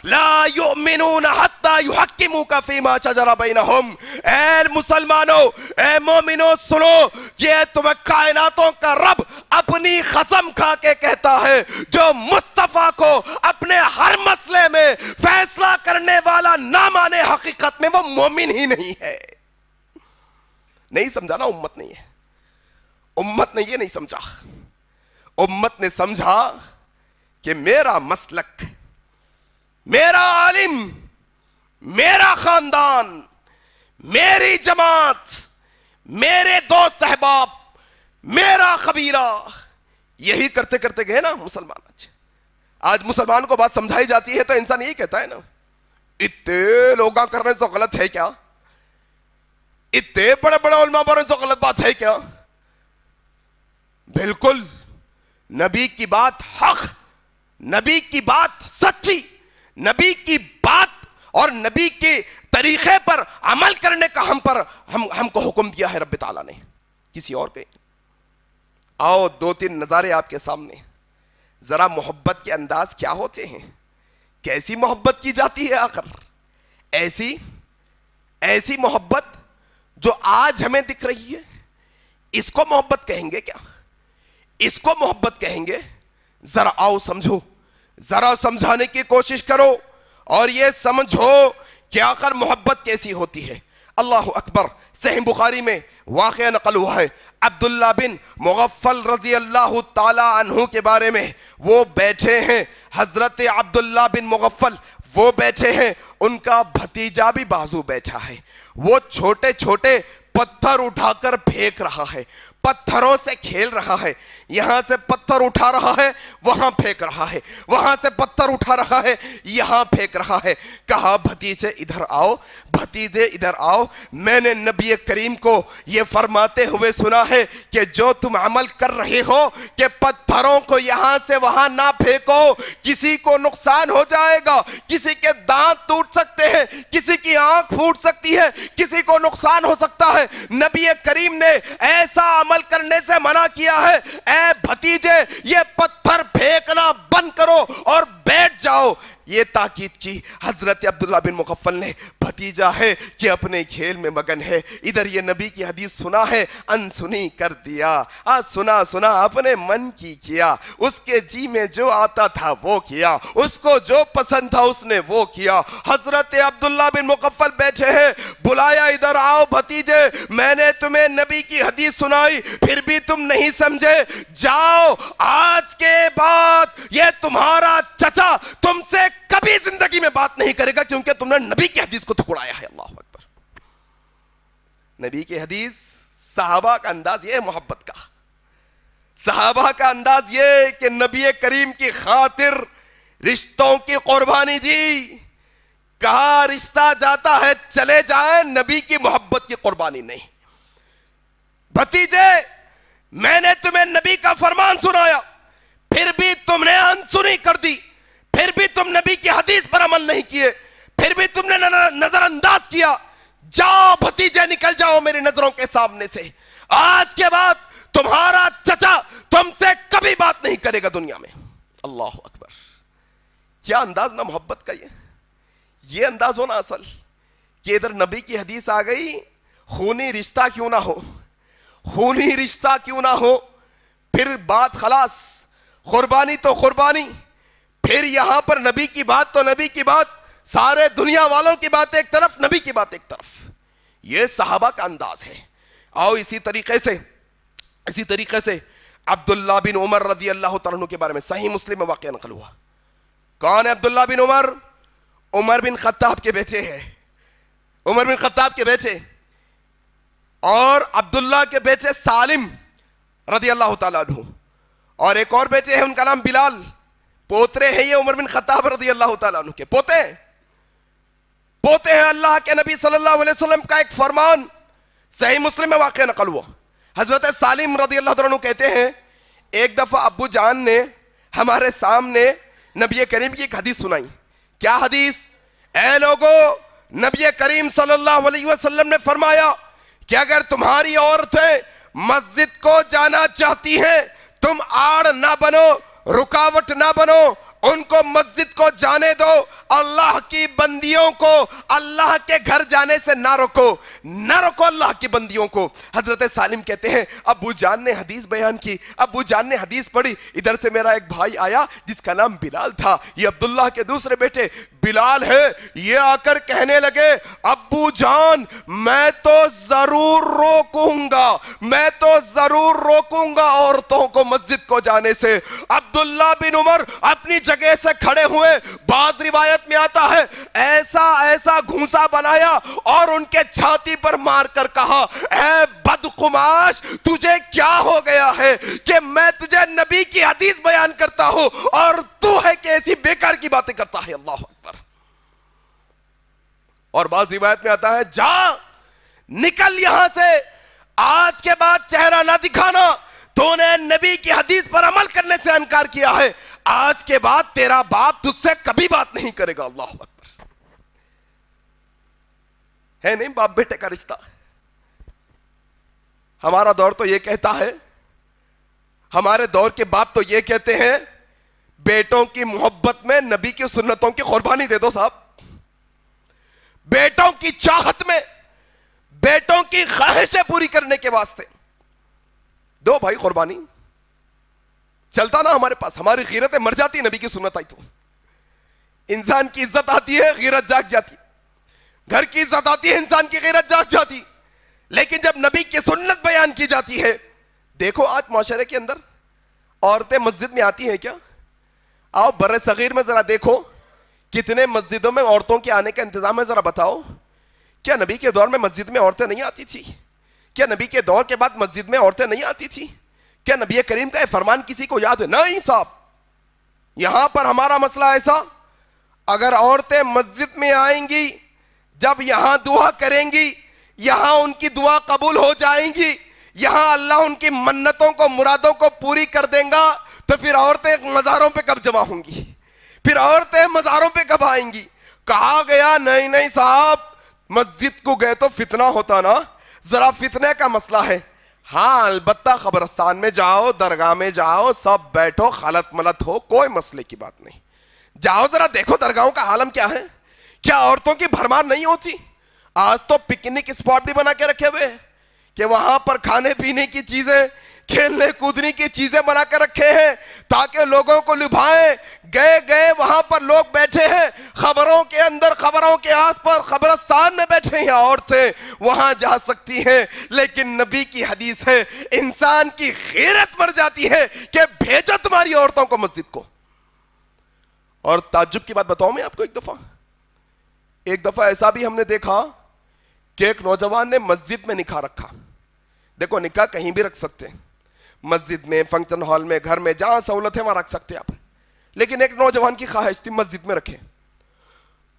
لَا يُؤْمِنُونَ حَتَّى يُحَكِّمُوكَ فِي مَا شَجَرَ بَيْنَهُمْ۔ اے مسلمانوں، اے مومنوں سنو، یہ تمہیں کائناتوں کا رب اپنی قسم کھا کے کہتا ہے جو مصطفیٰ کو اپنے ہر مسئلے میں فیصلہ کرنے والا نہ مانے حقیقت میں وہ مومن ہی نہیں ہے۔ نہیں سمجھا نا؟ امت نہیں ہے، امت نے یہ نہیں سمجھا، امت نے سمجھا کہ میرا مسلک، میرا عالم، میرا خاندان، میری جماعت، میرے دوست احباب، میرا قبیلہ، یہی کرتے کرتے گئے نا مسلمان۔ آج مسلمان کو بات سمجھائی جاتی ہے تو انسان یہی کہتا ہے نا، اتنے لوگاں کرنے سے غلط ہے کیا؟ اتنے بڑے بڑے علماء بارے سے غلط بات ہے کیا؟ بالکل، نبی کی بات حق، نبی کی بات سچی، نبی کی بات اور نبی کے طریقے پر عمل کرنے کا ہم کو حکم دیا ہے رب تعالیٰ نے، کسی اور کے۔ آؤ دو تین نظارے آپ کے سامنے، ذرا محبت کے انداز کیا ہوتے ہیں، کیسی محبت کی جاتی ہے آخر؟ ایسی محبت جو آج ہمیں دکھ رہی ہے، اس کو محبت کہیں گے کیا؟ اس کو محبت کہیں گے؟ ذرا آؤ سمجھو، ذرا سمجھانے کی کوشش کرو اور یہ سمجھو کہ آخر محبت کیسی ہوتی ہے۔ اللہ اکبر! صحیح بخاری میں واقعہ نقل ہوا ہے، عبداللہ بن مغفل رضی اللہ تعالی عنہ کے بارے میں۔ وہ بیٹھے ہیں، حضرت عبداللہ بن مغفل وہ بیٹھے ہیں، ان کا بھتیجا بھی بازو بیٹھا ہے، وہ چھوٹے چھوٹے پتھر اٹھا کر پھینک رہا ہے، پتھروں سے کھیل رہا ہے، یہاں سے پتھر اٹھا رہا ہے وہاں پھینک رہا ہے، وہاں سے پتھر اٹھا رہا ہے یہاں پھینک رہا ہے۔ کہا بھتیجے ادھر آؤ، بھتیجے ادھر آؤ، میں نے نبی کریم کو یہ فرماتے ہوئے سنا ہے کہ جو تم عمل کر رہے ہو کہ پتھروں کو یہاں سے وہاں نہ پھینکو، کسی کو نقصان ہو جائے گا، کسی کے دانت ٹوٹ سکتے ہیں، کسی کی آنکھ پھوٹ سکتی ہے، کسی کو نقصان ہو سکتا ہے۔ نبی کریم نے ایسا عمل کرنے سے منع کیا ہے، اے بھتیجے یہ پتھر پھینکنا بند کرو اور بیٹھ جاؤ۔ یہ تاکید کی حضرت عبداللہ بن مغفل نے، بھتیجا ہے کہ اپنے کھیل میں مگن ہے، ادھر یہ نبی کی حدیث سنا ہے، انسنی کر دیا، سنا اپنے من کی کیا، اس کے جی میں جو آتا تھا وہ کیا، اس کو جو پسند تھا اس نے وہ کیا۔ حضرت عبداللہ بن مغفل بیٹھے ہیں، بلایا ادھر آؤ بھتیجے، میں نے تمہیں نبی کی حدیث سنائی پھر بھی تم نہیں سمجھے، جاؤ آج کے بعد یہ تمہارا چچا تم سے کبھی زندگی میں بات نہیں کرے گا کیونکہ تم نے نبی کی حدیث کو ٹھکرایا ہے۔ اللہ اکبر! نبی کی حدیث، صحابہ کا انداز یہ محبت کا، صحابہ کا انداز یہ کہ نبی کریم کی خاطر رشتوں کی قربانی دی، کہا رشتہ جاتا ہے چلے جائیں، نبی کی محبت کی قربانی نہیں۔ بھتیجے میں نے تمہیں نبی کا فرمان سنایا پھر بھی تم نے انسنی کر دی، پھر بھی تم نبی کی حدیث پر عمل نہیں کیے، پھر بھی تم نے نظر انداز کیا، جاؤ بھتیجے نکل جاؤ میری نظروں کے سامنے سے، آج کے بعد تمہارا چچا تم سے کبھی بات نہیں کرے گا دنیا میں۔ اللہ اکبر! کیا انداز نا محبت کا، یہ انداز ہونا اصل کہ ادھر نبی کی حدیث آ گئی، خونی رشتہ کیوں نہ ہو، خونی رشتہ کیوں نہ ہو، پھر بات خلاص، قربانی تو قربانی، پھر یہاں پر نبی کی بات تو نبی کی بات، سارے دنیا والوں کی بات ایک طرف، نبی کی بات ایک طرف. یہ صحابہ کا انداز ہے. آؤ اسی طریقے سے عبداللہ بن عمر رضی اللہ تعالیٰ عنہ کے بارے میں صحیح مسلم میں واقعہ نقل ہوا. کون ہے عبداللہ بن عمر؟ عمر بن خطاب کے بیٹے ہیں. عمر بن خطاب کے بیٹے اور عبداللہ کے بیٹے سالم رضی اللہ تعالیٰ عنہ، اور ایک اور بیٹے ہیں ان کا نام بلال. پوترے ہیں یہ عمر بن خطاب رضی اللہ تعالیٰ عنہ کے پوتے ہیں. اللہ کے نبی صلی اللہ علیہ وسلم کا ایک فرمان صحیح مسلم میں واقعہ نقل ہوا. حضرت سالم رضی اللہ عنہ کہتے ہیں ایک دفعہ ابو جان نے ہمارے سامنے نبی کریم کی ایک حدیث سنائی. کیا حدیث؟ اے لوگو، نبی کریم صلی اللہ علیہ وسلم نے فرمایا کہ اگر تمہاری عورتیں مسجد کو جانا چاہتی ہیں تم آڑ نہ بنو، رکاوٹ نہ بنو، ان کو مسجد کو جانے دو. اللہ کی بندیوں کو اللہ کے گھر جانے سے نہ روکو اللہ کی بندیوں کو. حضرت سالم کہتے ہیں ابو جان نے حدیث بیان کی، ابو جان نے حدیث پڑھی. ادھر سے میرا ایک بھائی آیا جس کا نام بلال تھا، یہ عبداللہ کے دوسرے بیٹے بلال ہے. یہ آ کر کہنے لگے ابو جان میں تو ضرور روکوں گا عورتوں کو مسجد کو جانے سے. عبداللہ بن عمر اپنی جگہ سے کھڑے ہوئے، بعض روایت میں آتا ہے ایسا گھونسا بنایا اور ان کے چھاتی پر مار کر کہا اے بدقماش تجھے کیا ہو گیا ہے کہ میں تجھے نبی کی حدیث بیان کرتا ہوں اور تو ہے کہ ایسی بیکار کی باتیں کرتا ہے. اللہ اکبر. اور بعض روایت میں آتا ہے جا نکل یہاں سے، آج کے بعد چہرہ نہ دکھانا، تو نے نبی کی حدیث پر عمل کرنے سے انکار کیا ہے، آج کے بعد تیرا باپ تجھ سے کبھی بات نہیں کرے گا. اللہ اکبر. ہے نہیں باپ بیٹے کا رشتہ؟ ہمارا دور تو یہ کہتا ہے، ہمارے دور کے باپ تو یہ کہتے ہیں بیٹوں کی محبت میں نبی کی سنتوں کی قربانی دے دو صاحب. بیٹوں کی چاہت میں، بیٹوں کی خواہشیں پوری کرنے کے واسطے دو بھائی قربانی. چلتا نا ہمارے پاس، ہماری غیرتیں مر جاتی، نبی کی سنت آئی تو انسان کی عزت آتی ہے، غیرت جاگ جاتی. گھر کی عزت آتی ہے، انسان کی غیرت جاگ جاتی. لیکن جب نبی کی سنت بیان کی جاتی ہے، دیکھو آج معاشرے کے اندر عورتیں مسجد میں آتی ہیں کیا؟ آؤ بر صغیر میں ذرا دیکھو کتنے مسجدوں میں عورتوں کے آنے کا انتظام ہے، ذرا بتاؤ. کیا نبی کے دور میں مسجد میں عورتیں نہیں آتی تھی؟ کیا نبی کے دور کے بعد مسجد میں عورتیں نہیں آتی تھی؟ کیا نبی کریم کا یہ فرمان کسی کو یاد ہے؟ نہیں صاحب. یہاں پر ہمارا مسئلہ ایسا، اگر عورتیں مسجد میں آئیں گی، جب یہاں دعا کریں گی، یہاں ان کی دعا قبول ہو جائیں گی، یہاں اللہ ان کی منتوں کو مرادوں کو پوری کر دیں گا، تو پھر عورتیں مزاروں پہ کب جمع ہوں گی؟ پھر عورتیں مزاروں پہ کب آئیں گی؟ کہا گیا نہیں صاحب، مسجد کو گئے تو فتنہ ہوتا نا، ذرا فتنے کا مسئلہ ہے. ہاں البتہ قبرستان میں جاؤ، درگاہ میں جاؤ، سب بیٹھو، خلط ملت ہو، کوئی مسئلے کی بات نہیں. جاؤ ذرا دیکھو درگاہوں کا عالم کیا ہے. کیا عورتوں کی بھرمار نہیں ہوتی؟ آج تو پکنک اسپاٹ بھی بنا کے رکھے ہوئے ہیں کہ وہاں پر کھانے پینے کی چیزیں، کھیلنے کودنے کی چیزیں بنا کے رکھے ہیں تاکہ لوگوں کو لبھائیں. گئے وہاں پر لوگ بیٹھے ہیں، خبروں کے اندر، خبروں کے آس پر، قبرستان میں بیٹھے ہیں عورتیں، وہاں جا سکتی ہیں. لیکن نبی کی حدیث ہے انسان کی غیرت مر جاتی ہے کہ بھیجو تمہاری عورتوں کو مسجد کو. اور تعجب کی بات بتاؤں میں آپ کو، ایک دفعہ ایسا بھی ہم نے دیکھا کہ ایک نوجوان نے مسجد میں نکاح رکھا. دیکھو نکاح کہیں بھی رکھ سکتے ہیں، مسجد میں، فنکشن ہال میں، گھر میں، جہاں سہولت ہے وہاں رکھ سکتے آپ. لیکن ایک نوجوان کی خواہش تھی مسجد میں رکھیں.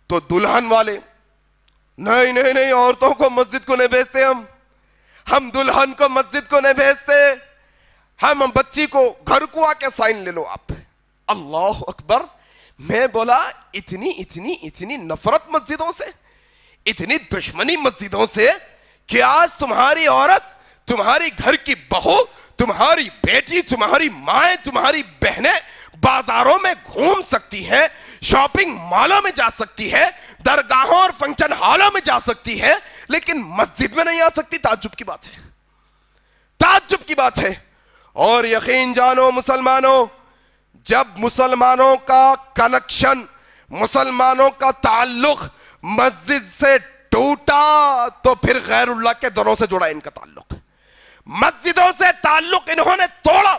تو دلہن والے نہیں عورتوں کو مسجد کو نہیں بھیجتے، ہم دلہن کو مسجد کو نہیں بھیجتے، ہم بچی کو گھر کو آ کے سائن لے لو آپ. اللہ اکبر. میں بولا اتنی نفرت مسجدوں سے، اتنی دشمنی مسجدوں سے کہ آج تمہاری عورت، تمہاری گھر کی بہو، تمہاری بیٹی، تمہاری مائیں، تمہاری بہنیں بازاروں میں گھوم سکتی ہے، شاپنگ مالوں میں جا سکتی ہے، درگاہوں اور فنکشن ہالوں میں جا سکتی ہے، لیکن مسجد میں نہیں آ سکتی. تعجب کی بات ہے، تعجب کی بات ہے. اور یقین جانو مسلمانوں، جب مسلمانوں کا کنیکشن مسلمانوں کا تعلق مسجد سے ٹوٹا تو پھر غیر اللہ کے دروں سے جڑا ان کا تعلق. مسجدوں سے تعلق انہوں نے توڑا,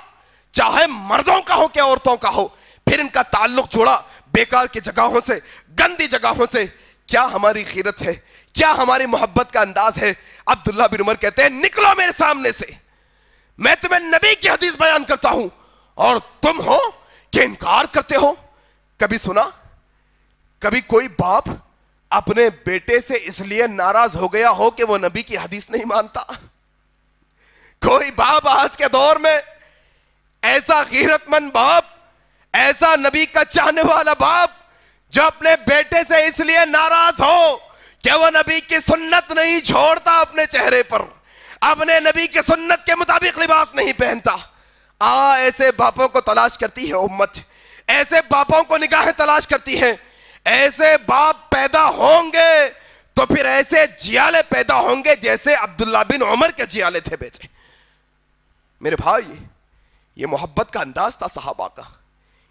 چاہے مردوں کا ہو کہ عورتوں کا ہو, پھر ان کا تعلق جڑا بیکار کی جگہوں سے, گندی جگہوں سے. کیا ہماری غیرت ہے, کیا ہماری محبت کا انداز ہے؟ عبداللہ بن عمر کہتے ہیں نکلو میرے سامنے سے, میں تمہیں نبی کی حدیث بیان کرتا ہوں اور تم ہو کہ انکار کرتے ہو. کبھی سنا کبھی کوئی باپ اپنے بیٹے سے اس لیے ناراض ہو گیا ہو کہ وہ نبی کی حدیث نہیں مانتا؟ کوئی باپ آج کے دور میں ایسا غیرت مند باپ, ایسا نبی کا چاہنے والا باپ جو اپنے بیٹے سے اس لیے ناراض ہو کہ وہ نبی کی سنت نہیں چھوڑتا اپنے چہرے پر, اپنے نبی کی سنت کے مطابق لباس نہیں پہنتا. ایسے باپوں کو تلاش کرتی ہے امت, ایسے باپوں کو نگاہیں تلاش کرتی ہیں. ایسے باپ پیدا ہوں گے تو پھر ایسے جیالے پیدا ہوں گے جیسے عبداللہ بن عمر کے جیالے تھے بیٹے. میرے بھائی, یہ محبت کا انداز تھا صحابہ کا.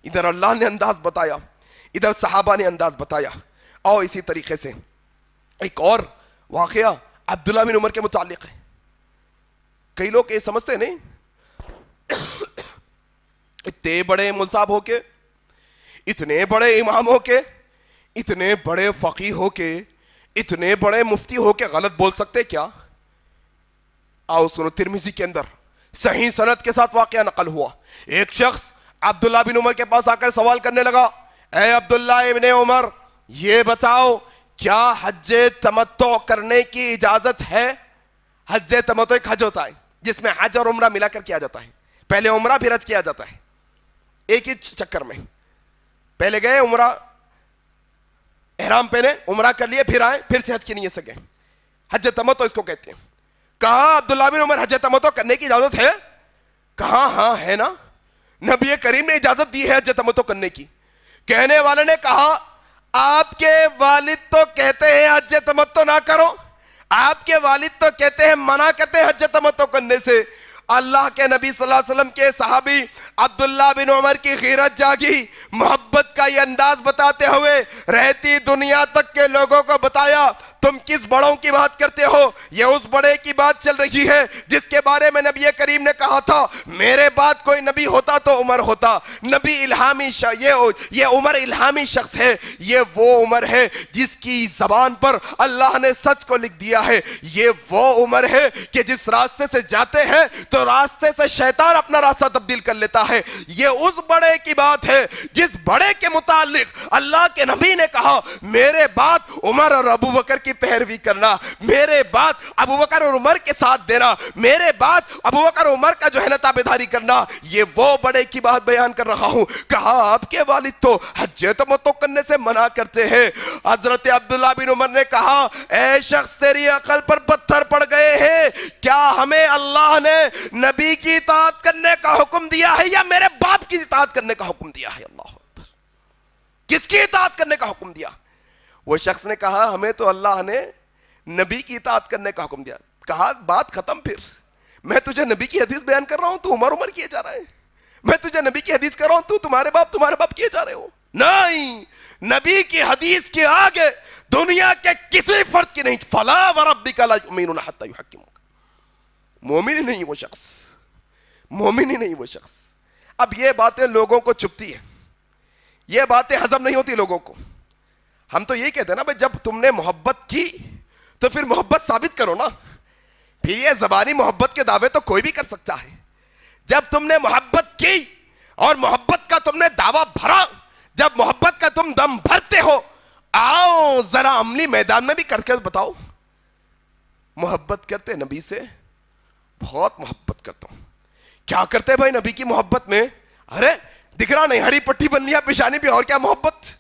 ادھر اللہ نے انداز بتایا, ادھر صحابہ نے انداز بتایا. اور اسی طریقے سے ایک اور واقعہ عبداللہ بن عمر کے متعلق ہے. کئی لوگ یہ سمجھتے نہیں, اتنے بڑے مول صاحب ہو کے, اتنے بڑے امام ہو کے, اتنے بڑے فقیہ ہو کے, اتنے بڑے مفتی ہو کے غلط بول سکتے کیا؟ آؤ سنو, ترمذی کے اندر صحیح سند کے ساتھ واقعہ نقل ہوا. ایک شخص عبداللہ بن عمر کے پاس آ کر سوال کرنے لگا, اے عبداللہ ابن عمر یہ بتاؤ کیا حج تمتع کرنے کی اجازت ہے؟ حج تمتع ایک حج ہوتا ہے جس میں حج اور عمرہ ملا کر کیا جاتا ہے. پہلے عمرہ پھر حج کیا جاتا ہے ایک ہی چکر میں. پہلے گئے عمرہ, احرام پہنے, عمرہ کر لیے, پھر آئے, پھر سے حج کی نیت سے گئے. حج تمتع اس کو کہتے ہیں. کہا عبداللہ بن عمر حج تمتع کرنے کی اجازت ہے؟ کہا ہاں ہے نا, نبی کریم نے اجازت دی ہے حج تمتع کرنے کی. کہنے والے نے کہا آپ کے والد تو کہتے ہیں حج تمتع نہ کرو, آپ کے والد تو کہتے ہیں منع کرتے ہیں حج تمتع کرنے سے. اللہ کے نبی صلی اللہ علیہ وسلم کے صحابی عبداللہ بن عمر کی غیرت جاگی. محبت کا یہ انداز بتاتے ہوئے رہتی دنیا تک کے لوگوں کو بتایا, تم کس بڑوں کی بات کرتے ہو؟ یہ اس بڑے کی بات چل رہی ہے جس کے بارے میں نبی کریم نے کہا تھا میرے بعد کوئی نبی ہوتا تو عمر ہوتا. نبی الہامی یہ عمر الہامی شخص ہے, یہ وہ عمر ہے جس کی زبان پر اللہ نے سچ کو لکھ دیا ہے. یہ وہ عمر ہے کہ جس راستے سے جاتے ہیں تو راستے سے شیطان اپنا راستہ تبدیل کر لیتا ہے. یہ اس بڑے کی بات ہے جس بڑے کے متعلق اللہ کے نبی نے کہا میرے بعد عمر اور ابو بکر کی پیروی کرنا, میرے بعد ابو بکر اور عمر کے ساتھ دینا, میرے بعد ابو بکر اور عمر کا جو ہے نا تابعداری کرنا. یہ وہ بڑے کی بات بیان کر رہا ہوں. کہا آپ کے والد تو حج تمتع کرنے سے منع کرتے ہیں. حضرت عبداللہ بن عمر نے کہا اے شخص تیری عقل پر پتھر پڑ گئے ہیں, کیا ہمیں اللہ نے نبی کی اطاعت کرنے کا حکم دیا ہے یا میرے باپ کی اطاعت کرنے کا حکم دیا ہے؟ اللہ اکبر, کس کی اطاعت کرنے کا حکم دیا؟ وہ شخص نے کہا ہمیں تو اللہ نے نبی کی اطاعت کرنے کا حکم دیا. کہا بات ختم, پھر میں تجھے نبی کی حدیث بیان کر رہا ہوں, تو عمر کیے جا رہا ہے. میں تجھے نبی کی حدیث کر رہا ہوں, تو تمہارے باپ کیے جا رہے ہو. نہیں, نبی کی حدیث کے آگے دنیا کے کسی فرد کی نہیں. فلا وربک لا یؤمنون حتی یحکموک. مومن ہی نہیں وہ شخص, مومن ہی نہیں وہ شخص. اب یہ باتیں لوگوں کو چپتی ہیں, یہ باتیں ہضم نہیں ہوتی لوگوں کو. ہم تو یہی کہتے ہیں نا بھائی جب تم نے محبت کی تو پھر محبت ثابت کرو نا. پھر یہ زبانی محبت کے دعوے تو کوئی بھی کر سکتا ہے. جب تم نے محبت کی اور محبت کا تم نے دعویٰ بھرا, جب محبت کا تم دم بھرتے ہو, آؤ ذرا عملی میدان میں بھی کر کے بتاؤ. محبت کرتے نبی سے, بہت محبت کرتا ہوں. کیا کرتے بھائی نبی کی محبت میں؟ ارے دکھ رہا نہیں, ہری پٹی بن لیا پیشانی پہ, اور کیا محبت.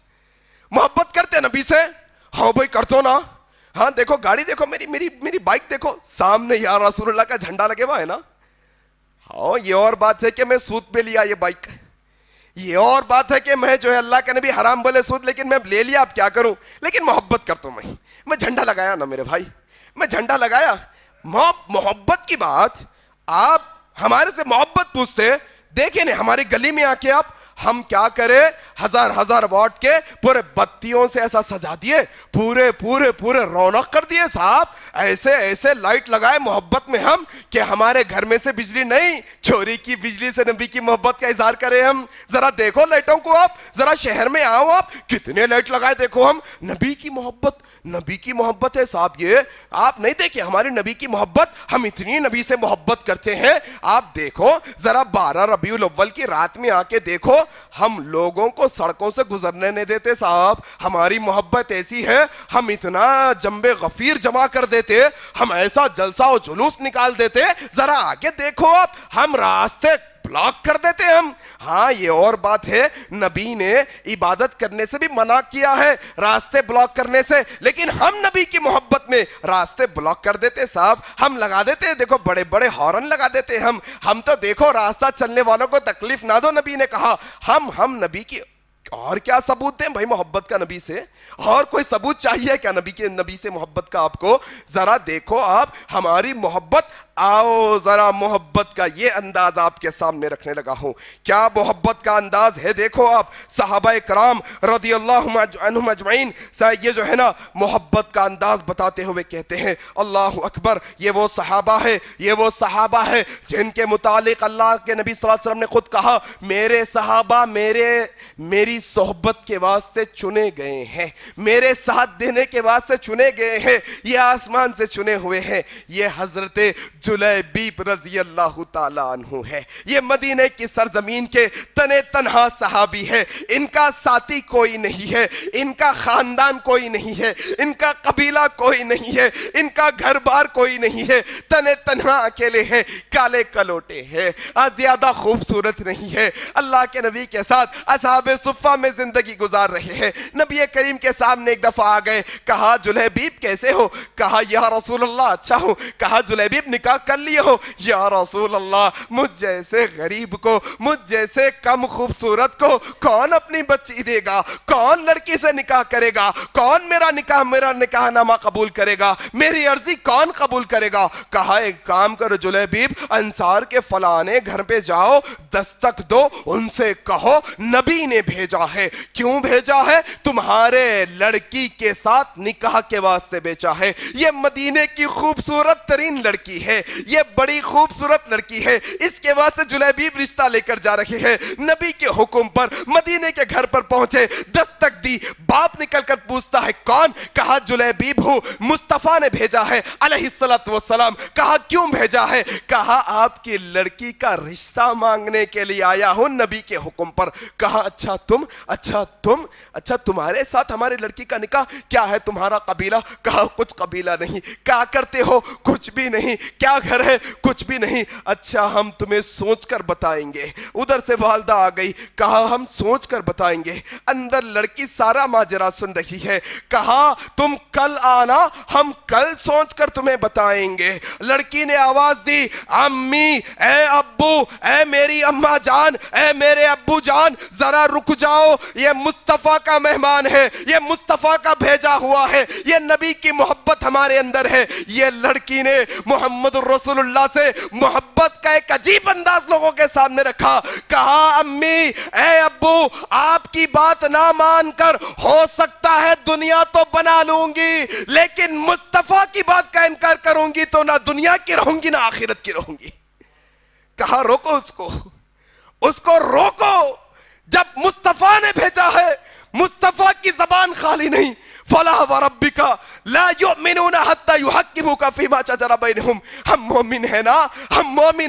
محبت کرتے نبی سے, ہاں بھائی کر دو نا. ہاں دیکھو گاڑی دیکھو, میری بائک دیکھو, سامنے یا رسول اللہ کا جھنڈا لگے ہوا ہے نا. ہاں یہ اور بات ہے کہ میں سود پہ لیا یہ بائک, یہ اور بات ہے کہ میں جو ہے اللہ کے نبی حرام بولے سود, لیکن میں لے لیا, اب کیا کروں, لیکن محبت کرتا ہوں. میں جھنڈا لگایا نا میرے بھائی, میں جھنڈا لگایا. محبت کی بات, آپ ہمارے سے محبت پوچھتے, دیکھیں نا ہماری گلی میں آ کے آپ ہم کیا کریں, ہزار واٹ کے پورے بتیوں سے ایسا سجا دیے, پورے رونق کر دیے صاحب, ایسے لائٹ لگائے محبت میں ہم کہ ہمارے گھر میں سے بجلی نہیں, چوری کی بجلی سے نبی کی محبت کا اظہار کریں ہم. ذرا دیکھو لائٹوں کو, آپ ذرا شہر میں آؤ, آپ کتنے لائٹ لگائے دیکھو ہم. نبی کی محبت ہے صاحب. یہ آپ نہیں دیکھیں ہمارے نبی کی محبت, ہم اتنی نبی سے محبت کرتے ہیں. آپ دیکھو ذرا 12 ربیع الاول کی رات میں آ کے دیکھو, ہم لوگوں کو سڑکوں سے گزرنے نہیں دیتے صاحب. ہماری محبت ایسی ہے, ہم اتنا جنب غفیر جمع کر دیتے, ہم ایسا جلسہ و جلوس نکال دیتے. ذرا آگے دیکھو آپ, ہم راستے بلاک کر دیتے ہم. ہاں یہ اور بات ہے, نبی نے عبادت کرنے سے بھی منع کیا ہے, راستے بلاک کرنے سے, لیکن ہم نبی کی محبت میں راستے بلاک کر دیتے صاحب. ہم لگا دیتے, دیکھو بڑے ہارن لگا دیتے ہم تو دیکھو راستہ چلنے والوں کو تکلیف نہ دو, نبی نے کہا. ہم نبی کی اور کیا ثبوت دیں بھائی محبت کا نبی سے؟ اور کوئی ثبوت چاہیے کیا نبی سے محبت کا آپ کو؟ ذرا دیکھو آپ ہماری محبت. آؤ ذرا محبت کا یہ انداز آپ کے سامنے رکھنے لگا ہوں. کیا محبت کا انداز ہے دیکھو آپ. صحابہ کرام رضی اللہ عنہم اجمعین یہ جو ہے نا محبت کا انداز بتاتے ہوئے کہتے ہیں اللہ اکبر, یہ وہ صحابہ ہے جن کے متعلق اللہ کے نبی صلی اللہ علیہ وسلم نے خود کہا میرے صحابہ میری صحبت کے واسطے چنے گئے ہیں, میرے ساتھ دینے کے واسطے چنے گئے ہیں, یہ آسمان سے چنے ہوئے ہیں. یہ حضرت جلیبیب رضی اللہ تعالیٰ عنہ ہے. یہ مدینہ کی سرزمین کے تنے تنہا صحابی ہے. ان کا ساتھی کوئی نہیں ہے, ان کا خاندان کوئی نہیں ہے, ان کا قبیلہ کوئی نہیں ہے, ان کا گھر بار کوئی نہیں ہے. تنے تنہا اکیلے ہیں, کالے کلوٹے ہیں, زیادہ خوبصورت نہیں ہے. اللہ کے نبی کے ساتھ اصحاب صفہ میں زندگی گزار رہے ہیں. نبی کریم کے سامنے ایک دفعہ آ گئے, کہا جلیبیب کیسے ہو؟ کہا یا رسول اللہ اچھا ہوں. کہا جلیبیب نکاح کر لیے ہو؟ یا رسول اللہ مجھ جیسے غریب کو, مجھ جیسے کم خوبصورت کو کون اپنی بچی دے گا؟ کون لڑکی سے نکاح کرے گا؟ کون میرا نکاح نامہ قبول کرے گا؟ میری عرضی کون قبول کرے گا؟ کہا ایک کام کرو جلیبیب, انصار کے فلانے گھر پہ جاؤ, دستک دو, ان سے کہو نبی نے بھیجا ہے. کیوں بھیجا ہے؟ تمہارے لڑکی کے ساتھ نکاح کے واسطے بھیجا ہے. یہ مدینے کی خوبصورت ترین لڑکی ہے, یہ بڑی خوبصورت لڑکی ہے, اس کے واسطے جلیبیب رشتہ لے کر جا رہے ہیں. نبی کے حکم پر مدینے کے گھر پر پہنچے, دستک دی, باپ نکل کر پوچھتا ہے کون؟ کہا جلیبیب ہوں, مصطفیٰ نے بھیجا ہے علیہ السلام. کہا کیوں بھیجا ہے؟ کہا آپ کی لڑکی کا رشتہ مانگنے کے لیے آیا ہوں نبی کے حکم پر. کہا اچھا تمہارے ساتھ ہماری لڑکی کا نکاح, کیا ہے تمہارا قبیلہ؟ کہا کچھ قبیلہ نہیں. کیا کرتے ہو؟ کچھ بھی نہیں. کیا گھر ہے؟ کچھ بھی نہیں. اچھا ہم تمہیں سوچ کر بتائیں گے. ادھر سے والدہ آ گئی, کہا ہم سوچ کر بتائیں گے. اندر لڑکی سارا ماجرا سن رہی ہے. کہا تم کل آنا, ہم کل سوچ کر تمہیں بتائیں گے. لڑکی نے آواز دی, امی, اے ابو, اے میری اماں جان, اے میرے ابو جان, ذرا رک جاؤ, یہ مصطفیٰ کا مہمان ہے, یہ مصطفیٰ کا بھیجا ہوا ہے, یہ نبی کی محبت ہمارے اندر ہے. یہ لڑکی نے محمد رسول اللہ سے محبت کا ایک عجیب انداز لوگوں کے سامنے رکھا. کہا امی, اے ابو, آپ کی بات نہ مان کر ہو سکتا ہے دنیا تو بنا لوں گی, لیکن مصطفیٰ کی بات کا انکار کروں گی تو نہ دنیا کی رہوں گی نہ آخرت کی رہوں گی. کہا روکو اس کو روکو. جب مصطفیٰ نے بھیجا ہے, مصطفیٰ کی زبان خالی نہیں. فلا وربک لا یؤمنون حتی یحکموک فیما شجر بینہم. ہم مومن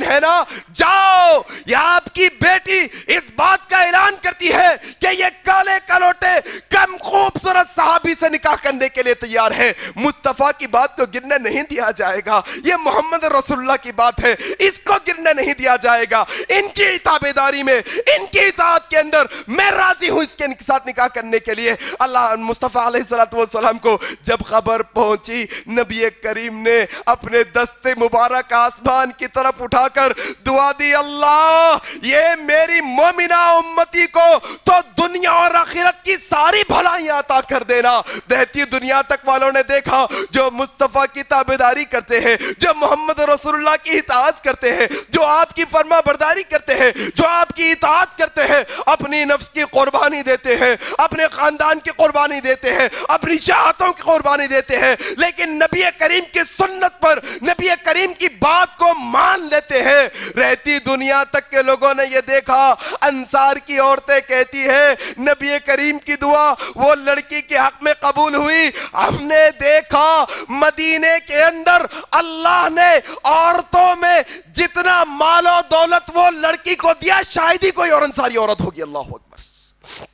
ہیں نا, جاؤ. یا آپ کی بیٹی اس بات کا اعلان کرتی ہے کہ یہ کالے کلوٹے کم خوبصورت صحابی سے نکاح کرنے کے لیے تیار ہے. مصطفیٰ کی بات کو گرنے نہیں دیا جائے گا. یہ محمد رسول اللہ کی بات ہے, اس کو گرنے نہیں دیا جائے گا. ان کی تابعداری میں, ان کی اطاعت کے اندر میں راضی ہوں اس کے ساتھ نکاح کرنے کے لیے. اللہ مصطفیٰ علیہ السلام کو جب خبر پہنچی, نبی کریم نے اپنے دست مبارک آسمان کی طرف اٹھا کر دعا دی, اللہ یہ میری مومنہ امتی کو تو دنیا اور آخرت کی ساری بھلائیاں عطا کر دینا۔ دہتی دنیا تک والوں نے دیکھا جو مصطفیٰ کی تابعداری کرتے ہیں، جو محمد رسول اللہ کی اطاعت کرتے ہیں، جو آپ کی فرما برداری کرتے ہیں، جو آپ کی اطاعت کرتے ہیں، اپنی نفس کی قربانی دیتے ہیں، اپنے خاندان کی قربانی دیتے ہیں، اپنی چاہتوں کی قربانی دیتے ہیں، لیکن نبی کریم کی سنت پر، نبی کریم کی بات کو مان لیتے ہیں۔ رہتی دنیا تک کے لوگوں نے یہ دیکھا، انصار کی عورتیں کہتی ہیں نبی کریم کی دعا وہ لڑکی کے حق میں قبول ہوئی۔ ہم نے دیکھا مدینے کے اندر اللہ نے عورتوں میں جتنا مال و دولت وہ لڑکی کو دیا، شاید ہی کوئی اور انصاری عورت ہوگی۔ اللہ اکبر۔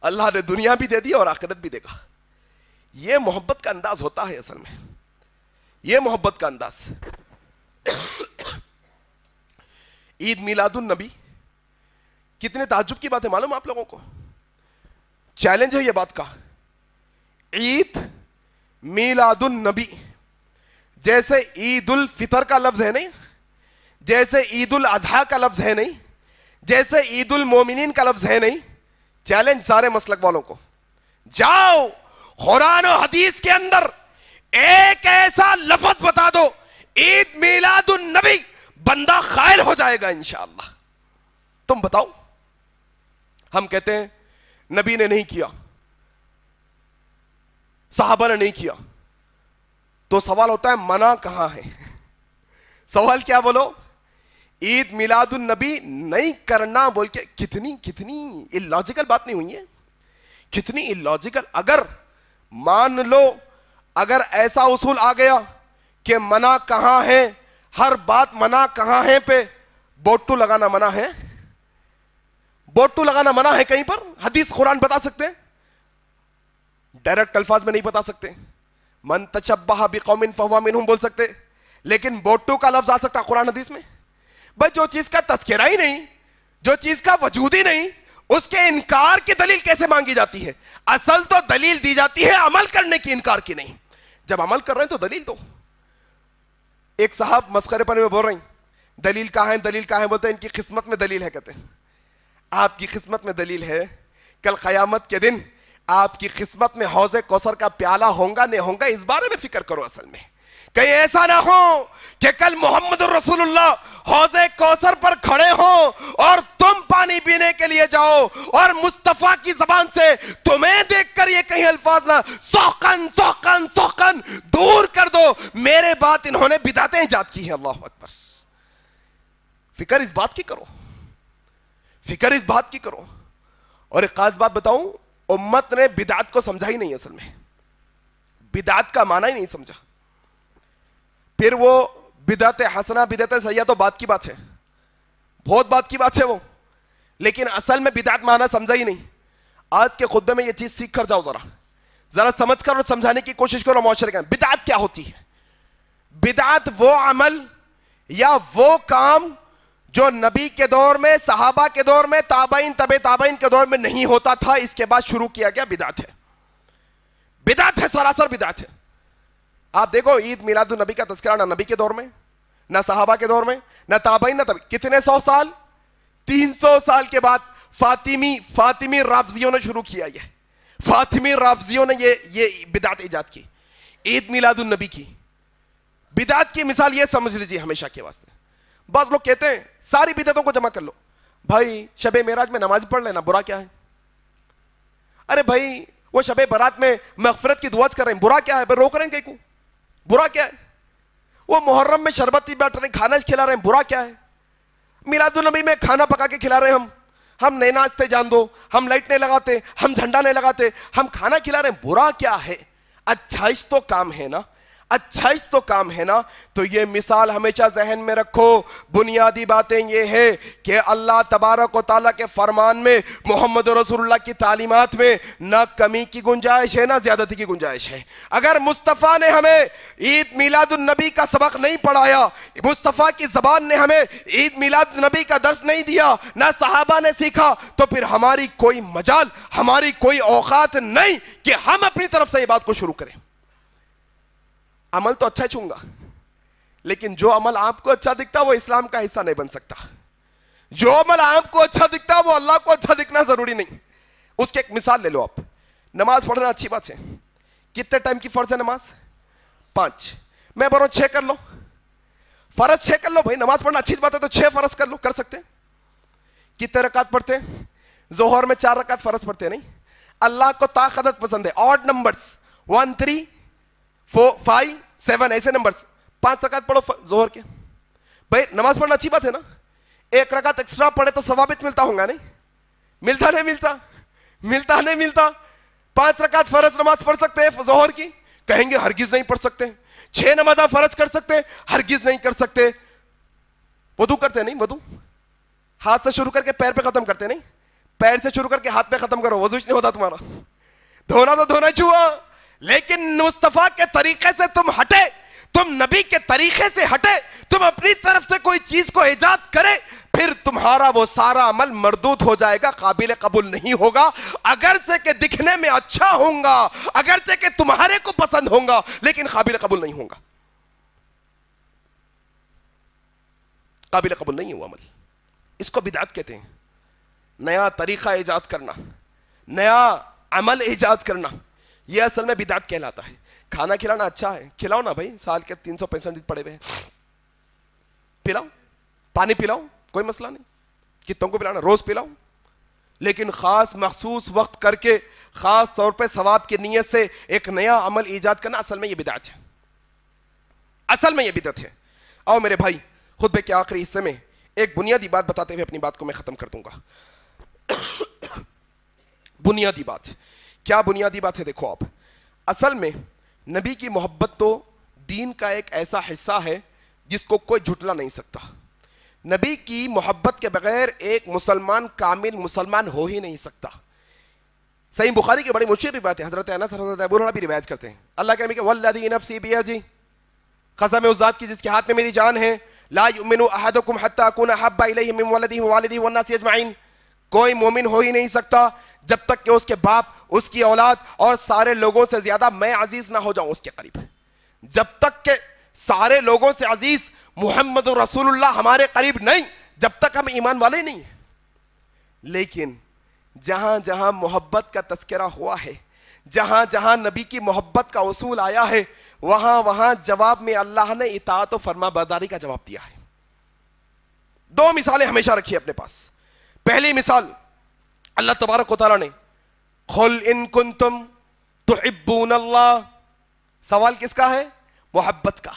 اللہ نے دنیا بھی دے دی اور آخرت بھی دے گا۔ یہ محبت کا انداز ہوتا ہے اصل میں، یہ محبت کا انداز۔ عید میلاد النبی کتنے تعجب کی بات ہے معلوم آپ لوگوں کو؟ چیلنج ہے یہ بات کا۔ عید میلاد النبی جیسے عید الفطر کا لفظ ہے نہیں، جیسے عید الاضحیٰ کا لفظ ہے نہیں، جیسے عید المومنین کا لفظ ہے نہیں، چیلنج سارے مسلک والوں کو، جاؤ قرآن و حدیث کے اندر ایک ایسا لفظ بتا دو عید میلاد النبی، بندہ خائل ہو جائے گا انشاءاللہ۔ تم بتاؤ۔ ہم کہتے ہیں نبی نے نہیں کیا، صحابہ نے نہیں کیا، تو سوال ہوتا ہے منع کہاں ہے؟ سوال کیا بولو؟ عید میلاد النبی نہیں کرنا بول کے کتنی اللاجیکل بات نہیں ہوئی ہے؟ کتنی اللاجیکل۔ اگر مان لو اگر ایسا اصول آ گیا کہ منع کہاں ہے، ہر بات منع کہاں ہے پہ بوٹو لگانا منع ہے، بوٹو لگانا منع ہے کہیں پر؟ حدیث قرآن بتا سکتے ہیں؟ ڈائریکٹ الفاظ میں نہیں بتا سکتے۔ من تشبہ بقوم فہو منہم بول سکتے، لیکن بوٹو کا لفظ آ سکتا قرآن حدیث میں؟ بھائی جو چیز کا تذکرہ ہی نہیں، جو چیز کا وجود ہی نہیں، اس کے انکار کی دلیل کیسے مانگی جاتی ہے؟ اصل تو دلیل دی جاتی ہے عمل کرنے کی، انکار کی نہیں۔ جب عمل کر رہے ہیں تو دلیل دو۔ ایک صاحب مسخرے پر میں بول رہے ہیں دلیل کہاں ہے، دلیل کہاں ہے، بولتے ہیں ان کی قسمت میں دلیل ہے۔ کہتے ہیں آپ کی قسمت میں دلیل ہے، کل قیامت کے دن آپ کی قسمت میں حوض کوثر کا پیالہ ہوگا نہیں ہوگا، اس بارے میں فکر کرو۔ اصل میں کہیں ایسا نہ ہو کہ کل محمد رسول اللہ حوض کوثر پر کھڑے ہوں اور تم پانی پینے کے لیے جاؤ اور مصطفیٰ کی زبان سے تمہیں دیکھ کر یہ کہیں الفاظ نہ سوقن سوقن سوقن دور کر دو، میرے بات انہوں نے بدعتیں ایجاد کی ہیں۔ اللہ اکبر۔ فکر اس بات کی کرو، فکر اس بات کی کرو۔ اور ایک خاص بات بتاؤں، امت نے بدعت کو سمجھا ہی نہیں، اصل میں بدعت کا معنی ہی نہیں سمجھا۔ پھر وہ بدعت حسنہ بدعت سیئہ تو بات کی بات ہے، بہت بات کی بات ہے وہ، لیکن اصل میں بدعت معنی سمجھا ہی نہیں۔ آج کے خطبے میں یہ چیز سیکھ کر جاؤ، ذرا سمجھ کر اور سمجھانے کی کوشش کرو معاشرے کے۔ بدعت کیا ہوتی ہے؟ بدعت وہ عمل یا وہ کام جو نبی کے دور میں، صحابہ کے دور میں، تابعین تبع تابعین کے دور میں نہیں ہوتا تھا، اس کے بعد شروع کیا گیا، بدعت ہے۔ بدعت ہے، سراسر بدعت ہے۔ آپ دیکھو عید میلاد النبی کا تذکرہ نہ نبی کے دور میں، نہ صحابہ کے دور میں، نہ تابعین، نہ کتنے 100 سال، 300 سال کے بعد فاطمی رافضیوں نے شروع کیا۔ یہ فاطمی رافضیوں نے یہ بدعت ایجاد کی، عید میلاد النبی کی۔ بدعت کی مثال یہ سمجھ لیجیے ہمیشہ کے واسطے۔ بعض لوگ کہتے ہیں ساری بدعتوں کو جمع کر لو، بھائی شب معراج میں نماز پڑھ لینا برا کیا ہے؟ ارے بھائی وہ شب برات میں مغفرت کی دعا کر رہے ہیں، برا کیا ہے؟ روک رہے ہیں کہیں کو، برا کیا ہے؟ وہ محرم میں شربت بیٹھ رہے ہیں، کھانا کھلا رہے ہیں، برا کیا ہے؟ میلاد النبی میں کھانا پکا کے کھلا رہے ہیں، ہم نہیں ناچتے جان دو، ہم لائٹ نہیں لگاتے، ہم جھنڈا نہیں لگاتے، ہم کھانا کھلا رہے ہیں، برا کیا ہے؟ اچھائش تو کام ہے نا، اچھائش تو کام ہے نا۔ تو یہ مثال ہمیشہ ذہن میں رکھو۔ بنیادی باتیں یہ ہے کہ اللہ تبارک و تعالیٰ کے فرمان میں، محمد رسول اللہ کی تعلیمات میں نہ کمی کی گنجائش ہے نہ زیادتی کی گنجائش ہے۔ اگر مصطفیٰ نے ہمیں عید میلاد النبی کا سبق نہیں پڑھایا، مصطفیٰ کی زبان نے ہمیں عید میلاد النبی کا درس نہیں دیا، نہ صحابہ نے سیکھا، تو پھر ہماری کوئی مجال، ہماری کوئی اوقات نہیں کہ ہم اپنی طرف سے یہ بات کو شروع کریں۔ عمل تو اچھا چونگا، لیکن جو عمل آپ کو اچھا دکھتا وہ اسلام کا حصہ نہیں بن سکتا۔ جو عمل آپ کو اچھا دکھتا ہے وہ اللہ کو اچھا دکھنا ضروری نہیں. اس کی ایک مثال لے لو آپ. نماز پڑھنا اچھی بات ہے. کتنے ٹائم کی فرض ہے نماز؟ 5. میں بولوں 6 کر لو. فرض 6 کر لو بھائی. نماز پڑھنا اچھی بات ہے تو 6 فرض کر لو. کر سکتے ہیں؟ کتنے رکعت پڑھتے ہیں؟ ظہر میں 4 رکعت فرض پڑھتے ہیں. نہیں, اللہ کو طاقت پسند ہے. آڈ نمبرز 1 3 4 5 7 ایسے نمبرز. 5 رکعت پڑھو ظہر کے. بھائی نماز پڑھنا اچھی بات ہے نا. 1 رکعت ایکسٹرا پڑھے تو ثوابت ملتا ہوگا. نہیں ملتا؟ نہیں ملتا؟ ملتا نہیں ملتا؟ 5 رکعت فرض نماز پڑھ سکتے ہیں ظہر کی؟ کہیں گے ہرگز نہیں پڑھ سکتے. 6 نماز فرض کر سکتے ہیں؟ ہرگز نہیں کر سکتے. وضو کرتے نہیں؟ وضو ہاتھ سے شروع کر کے پیر پہ ختم کرتے نہیں؟ پیر سے شروع کر کے ہاتھ پہ ختم کرو. وضو نہیں ہوتا تمہارا. دھونا تو دھونا چھوا, لیکن مصطفیٰ کے طریقے سے تم ہٹے, تم نبی کے طریقے سے ہٹے, تم اپنی طرف سے کوئی چیز کو ایجاد کرے, پھر تمہارا وہ سارا عمل مردود ہو جائے گا, قابل قبول نہیں ہوگا. اگرچہ کہ دکھنے میں اچھا ہوگا, اگرچہ کہ تمہارے کو پسند ہوگا, لیکن قابل قبول نہیں ہوگا. قابل قبول نہیں ہے وہ عمل. اس کو بدعت کہتے ہیں. نیا طریقہ ایجاد کرنا, نیا عمل ایجاد کرنا, یہ اصل میں بدعت کہلاتا ہے. کھانا کھلانا اچھا ہے, کھلاؤ نا بھائی. سال کے 365 دن پڑے ہوئے ہیں, پلاؤ. پانی پلاؤ, کوئی مسئلہ نہیں. کتوں کو پلانا؟ روز پلاؤ. لیکن خاص مخصوص وقت کر کے خاص طور پہ ثواب کی نیت سے ایک نیا عمل ایجاد کرنا, اصل میں یہ بدعت ہے. اصل میں یہ بدعت ہے. آؤ میرے بھائی, خطبے کے آخری حصے میں ایک بنیادی بات بتاتے ہوئے اپنی بات کو میں ختم کر دوں گا. بنیادی بات کیا؟ بنیادی بات ہے, دیکھو آپ, اصل میں نبی کی محبت تو دین کا ایک ایسا حصہ ہے جس کو کوئی جھٹلا نہیں سکتا. نبی کی محبت کے بغیر ایک مسلمان کامل مسلمان ہو ہی نہیں سکتا. صحیح بخاری کی بڑی مشہور روایت ہے, حضرت انس حضرت ابو ہریرہ بھی روایت کرتے ہیں. اللہ کے نبی کہ والذی نفسی بیدی, قسم اس ذات کی جس کے ہاتھ میں میری جان ہے, لا یؤمن احدکم حتی اکون احب الیہ من ولدہ ووالدہ والناس اجمعین, کوئی مومن ہو ہی نہیں سکتا جب تک کہ اس کے باپ, اس کی اولاد اور سارے لوگوں سے زیادہ میں عزیز نہ ہو جاؤں اس کے قریب. جب تک کہ سارے لوگوں سے عزیز محمد رسول اللہ ہمارے قریب نہیں, جب تک ہم ایمان والے نہیں ہیں. لیکن جہاں جہاں محبت کا تذکرہ ہوا ہے, جہاں جہاں نبی کی محبت کا اصول آیا ہے, وہاں وہاں جواب میں اللہ نے اطاعت و فرما برداری کا جواب دیا ہے. 2 مثالیں ہمیشہ رکھی اپنے پاس. پہلی مثال, اللہ تبارک و تعالیٰ نے قل ان کنتم تحبون اللہ, سوال کس کا ہے؟ محبت کا.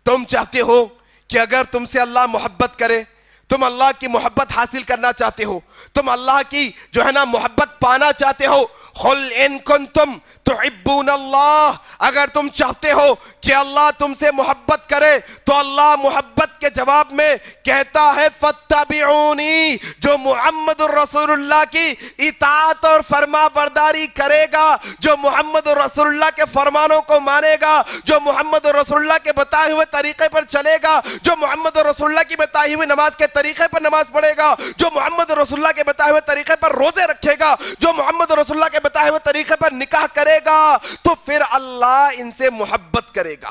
تم چاہتے ہو کہ اگر تم سے اللہ محبت کرے, تم اللہ کی محبت حاصل کرنا چاہتے ہو, تم اللہ کی جو ہے نا محبت پانا چاہتے ہو, قل ان کنتم تحبون اللہ, اگر تم چاہتے ہو کہ اللہ تم سے محبت کرے تو اللہ محبت کے جواب میں کہتا ہے فاتبعونی, جو محمد رسول اللہ کی اطاعت اور فرما برداری کرے گا, جو محمد رسول اللہ کے فرمانوں کو مانے گا, جو محمد رسول اللہ کے بتائے ہوئے طریقے پر چلے گا, جو محمد رسول اللہ کی بتائی ہوئی نماز کے طریقے پر نماز پڑھے گا, جو محمد رسول اللہ کے بتائے ہوئے طریقے پر روزے رکھے گا, جو محمد رسول اللہ کے بتائے ہوئے طریقے پر نکاح کرے گا, تو پھر اللہ ان سے محبت کرے گا.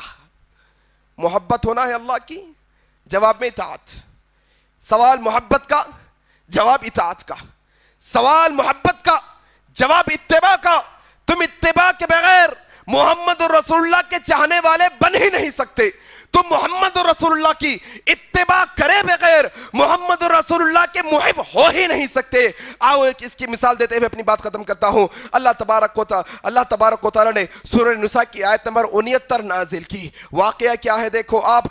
محبت ہونا ہے اللہ کی, جواب میں اطاعت. سوال محبت کا, جواب اطاعت کا. سوال محبت کا, جواب اتباع کا. تم اتباع کے بغیر محمد رسول اللہ کے چاہنے والے بن ہی نہیں سکتے. تم محمد رسول اللہ کی اتباع کرے بغیر محمد رسول اللہ کے محب ہو ہی نہیں سکتے. آؤ ایک اس کی مثال دیتے ہوئے اپنی بات ختم کرتا ہوں. اللہ تبارک و تعالی نے سورہ نساء کی آیت نمبر 69 نازل کی. واقعہ کیا ہے دیکھو آپ.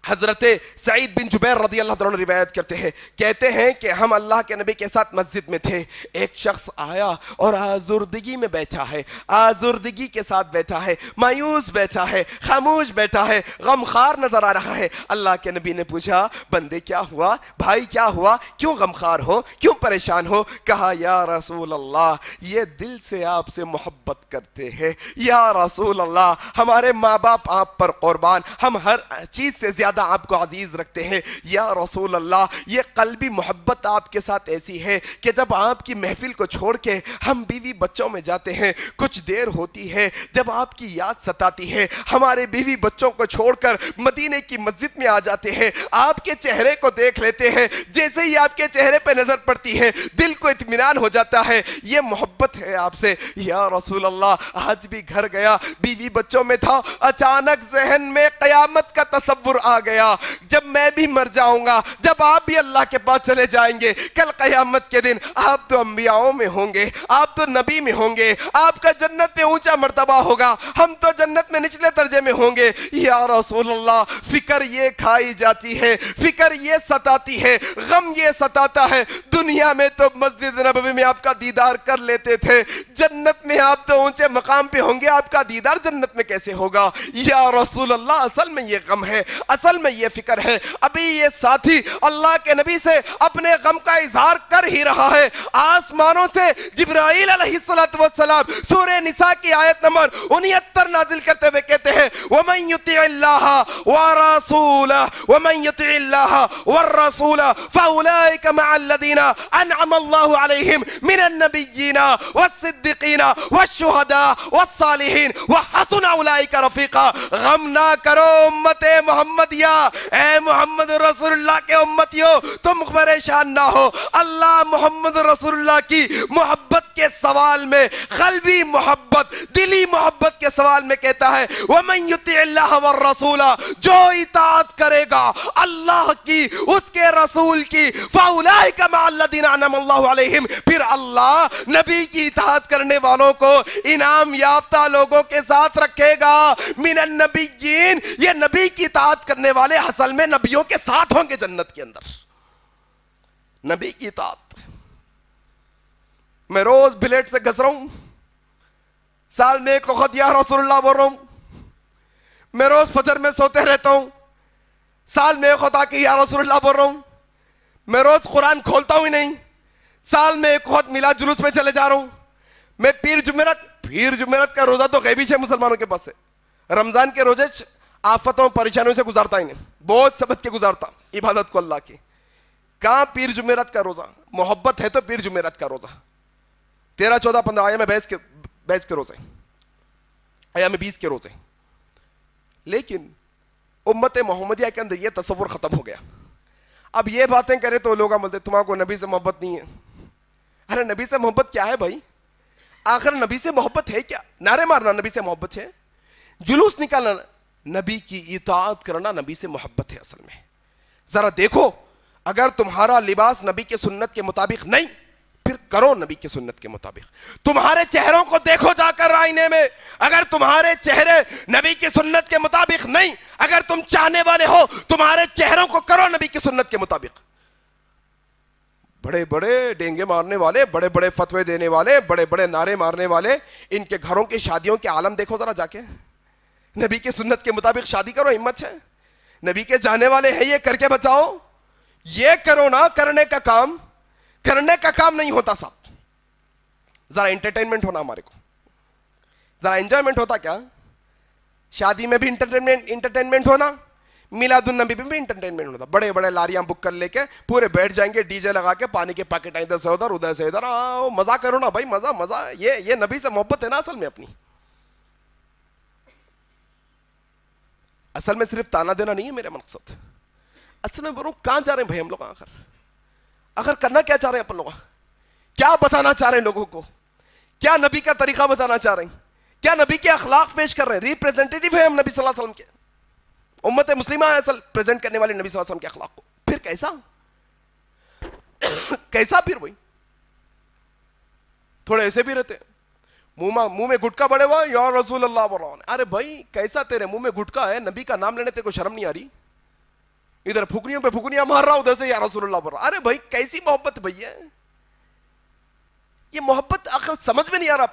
حضرت سعید بن جبیر رضی اللہ عنہ روایت کرتے ہیں, کہتے ہیں کہ ہم اللہ کے نبی کے ساتھ مسجد میں تھے. ایک شخص آیا اور آزردگی میں بیٹھا ہے, آزردگی کے ساتھ بیٹھا ہے, مایوس بیٹھا ہے, خاموش بیٹھا ہے, غمخوار نظر آ رہا ہے. اللہ کے نبی نے پوچھا, بندے کیا ہوا, بھائی کیا ہوا, کیوں غمخوار ہو, کیوں پریشان ہو؟ کہا یا رسول اللہ یہ دل سے آپ سے محبت کرتے ہیں. یا رسول اللہ ہمارے ماں باپ آپ پر قربان, ہم ہر چیز سے زیادہ زیادہ آپ کو عزیز رکھتے ہیں. یا رسول اللہ, یہ قلبی محبت آپ کے ساتھ ایسی ہے کہ جب آپ کی محفل کو چھوڑ کے ہم بیوی بچوں میں جاتے ہیں, کچھ دیر ہوتی ہے, جب آپ کی یاد ستاتی ہے, ہمارے بیوی بچوں کو چھوڑ کر مدینے کی مسجد میں آ جاتے ہیں, آپ کے چہرے کو دیکھ لیتے ہیں, جیسے ہی آپ کے چہرے پہ نظر پڑتی ہے دل کو اطمینان ہو جاتا ہے. یہ محبت ہے آپ سے. یا رسول اللہ, آج بھی گھر گیا, بیوی بچوں میں تھا, اچانک ذہن میں قیامت کا تصور آ گیا. جب میں بھی مر جاؤں گا, جب آپ بھی اللہ کے پاس چلے جائیں گے, کل قیامت کے دن آپ تو انبیاءوں میں ہوں گے, آپ تو نبی میں ہوں گے, آپ کا جنت میں اونچا مرتبہ ہوگا, ہم تو جنت میں نچلے درجے میں ہوں گے. یا رسول اللہ, فکر یہ کھائی جاتی ہے, فکر یہ ستاتی ہے, غم یہ ستاتا ہے. دنیا میں تو مسجد نبوی میں آپ کا دیدار کر لیتے تھے, جنت میں آپ تو اونچے مقام پہ ہوں گے, آپ کا دیدار جنت میں کیسے ہوگا؟ یا رسول اللہ, اصل میں یہ غم ہے, اصل میں یہ فکر ہے. ابھی یہ ساتھی اللہ کے نبی سے اپنے غم کا اظہار کر ہی رہا ہے. آسمانوں سے جبرائیل علیہ السلام سورہ نساء کی آیت نمبر 69 نازل کرتے ہوئے کہتے ہیں, وَمَن يُطِعِ اللَّهَ وَرَسُولَهُ وَمَن يُطِعِ اللَّهَ وَالرَّسُولَ فَأُولَئِكَ مَعَ الَّذِينَ أَنْعَمَ اللَّهُ عَلَيْهِمْ مِنَ النَّبِيِّينَ وَالصِّدِّقِينَ وَالشُّهَدَاءِ وَالصَّالِحِينَ وَحَسُنَ أُولَئِكَ رَفِيقًا. غم نہ کرو امت محمدیہ, اے محمد رسول اللہ کے امتیوں, تم پریشان نہ ہو. اللہ محمد رسول اللہ کی محبت کے سوال میں, قلبی محبت, دلی محبت کے سوال میں کہتا ہے, وَمَن يُطِعِ اللَّهَ وَالرَّسُولَ, جو اطاعت کرے گا اللہ کی, اس کے رسول کی, فَأُولَئِكَ مَعَ الَّذِينَ أَنْعَمَ اللَّهُ عَلَيْهِمْ, پھر اللہ نبی کی اطاعت کرنے والوں کو انعام یافتہ لوگوں کے ساتھ رکھے گا. من النبیین, یہ نبی کی اطاعت کرنے والے اصل میں نبیوں کے ساتھ ہوں گے جنت کے اندر. نبی کی اطاعت. میں روز بلیٹ سے گھس رہا ہوں, سال میں ایک وقت یا رسول اللہ بول رہا ہوں. میں روز فجر میں سوتے رہتا ہوں, سال میں ایک وقت آ کے یا رسول اللہ بول رہا ہوں. میں روز قرآن کھولتا ہوں ہی نہیں, سال میں ایک وقت میلاد جلوس میں چلے جا رہا ہوں. میں پیر جمعرات کا روزہ تو غیبی ہے مسلمانوں کے پاس ہے. رمضان کے روزے آفتوں پریشانیوں سے گزارتا ہی نہیں, بہت سبت کے گزارتا عبادت کو اللہ کی. کہاں پیر جمعرات کا روزہ؟ محبت ہے تو پیر جمعرات کا روزہ. 13, 14, 15 ایام بیس کے روزے, ایام 20 کے روزے. لیکن امت محمدیہ کے اندر یہ تصور ختم ہو گیا. اب یہ باتیں کرے تو لوگ بولتے تمہارے کو نبی سے محبت نہیں ہے. ارے نبی سے محبت کیا ہے بھائی؟ آخر نبی سے محبت ہے کیا؟ نعرے مارنا نبی سے محبت ہے, جلوس نکالنا نبی کی اطاعت کرنا نبی سے محبت ہے اصل میں. ذرا دیکھو, اگر تمہارا لباس نبی کے سنت کے مطابق نہیں, پھر کرو نبی کے سنت کے مطابق. تمہارے چہروں کو دیکھو جا کر آئینے میں, اگر تمہارے چہرے نبی کی سنت کے مطابق نہیں, اگر تم چاہنے والے ہو تمہارے چہروں کو کرو نبی کی سنت کے مطابق. بڑے بڑے ڈینگے مارنے والے, بڑے بڑے فتوے دینے والے, بڑے بڑے نعرے مارنے والے, ان کے گھروں کی شادیوں کے عالم دیکھو ذرا جا کے. نبی کی سنت کے مطابق شادی کرو, ہمت ہے. نبی کے جانے والے ہیں, یہ کر کے بچاؤ. یہ کرو نا, کرنے کا کام نہیں ہوتا صاحب. ذرا انٹرٹینمنٹ ہونا ہمارے کو, ذرا انجوائمنٹ ہوتا کیا؟ شادی میں بھی انٹرٹینمنٹ ہونا, میلاد النبی میں بھی انٹرٹینمنٹ ہوتا. بڑے بڑے لاریاں بک کر لے کے پورے بیٹھ جائیں گے, ڈی جے لگا کے, پانی کے پیکٹ ادھر سے ادھر, آؤ مزہ کرو نا بھائی, مزہ. یہ نبی سے محبت ہے نا اصل میں اپنی. اصل میں صرف تانا دینا نہیں ہے میرا مقصد. اصل میں بولوں کہاں جا رہے ہیں بھائی ہم لوگ؟ آخر کرنا کیا چاہ رہے ہیں اپن لوگ؟ کیا بتانا چاہ رہے ہیں لوگوں کو؟ کیا نبی کا طریقہ بتانا چاہ رہے ہیں؟ کیا نبی کے اخلاق پیش کر رہے ہیں؟ ریپریزنٹیٹیو ہے ہم نبی صلی اللہ علیہ وسلم کے, امت مسلمہ ہے اصل پریزنٹ کرنے والے نبی صلی اللہ علیہ وسلم کے اخلاق کو. پھر کیسا پھر وہی تھوڑے ایسے بھی رہتے, منہ میں گٹکا بڑے ہوا, یا رسول اللہ بول رہا ہوں. ارے بھائی کیسا تیرے منہ میں گٹکا ہے, نبی کا نام لینے تیرے کو شرم نہیں آ رہی؟ ادھر پھکنیوں پہ پھکنیاں مار رہا, ادھر سے یا رسول اللہ بول رہا. ارے بھائی کیسی محبت بھائی ہے یہ؟ محبت آخر سمجھ میں نہیں آ رہا.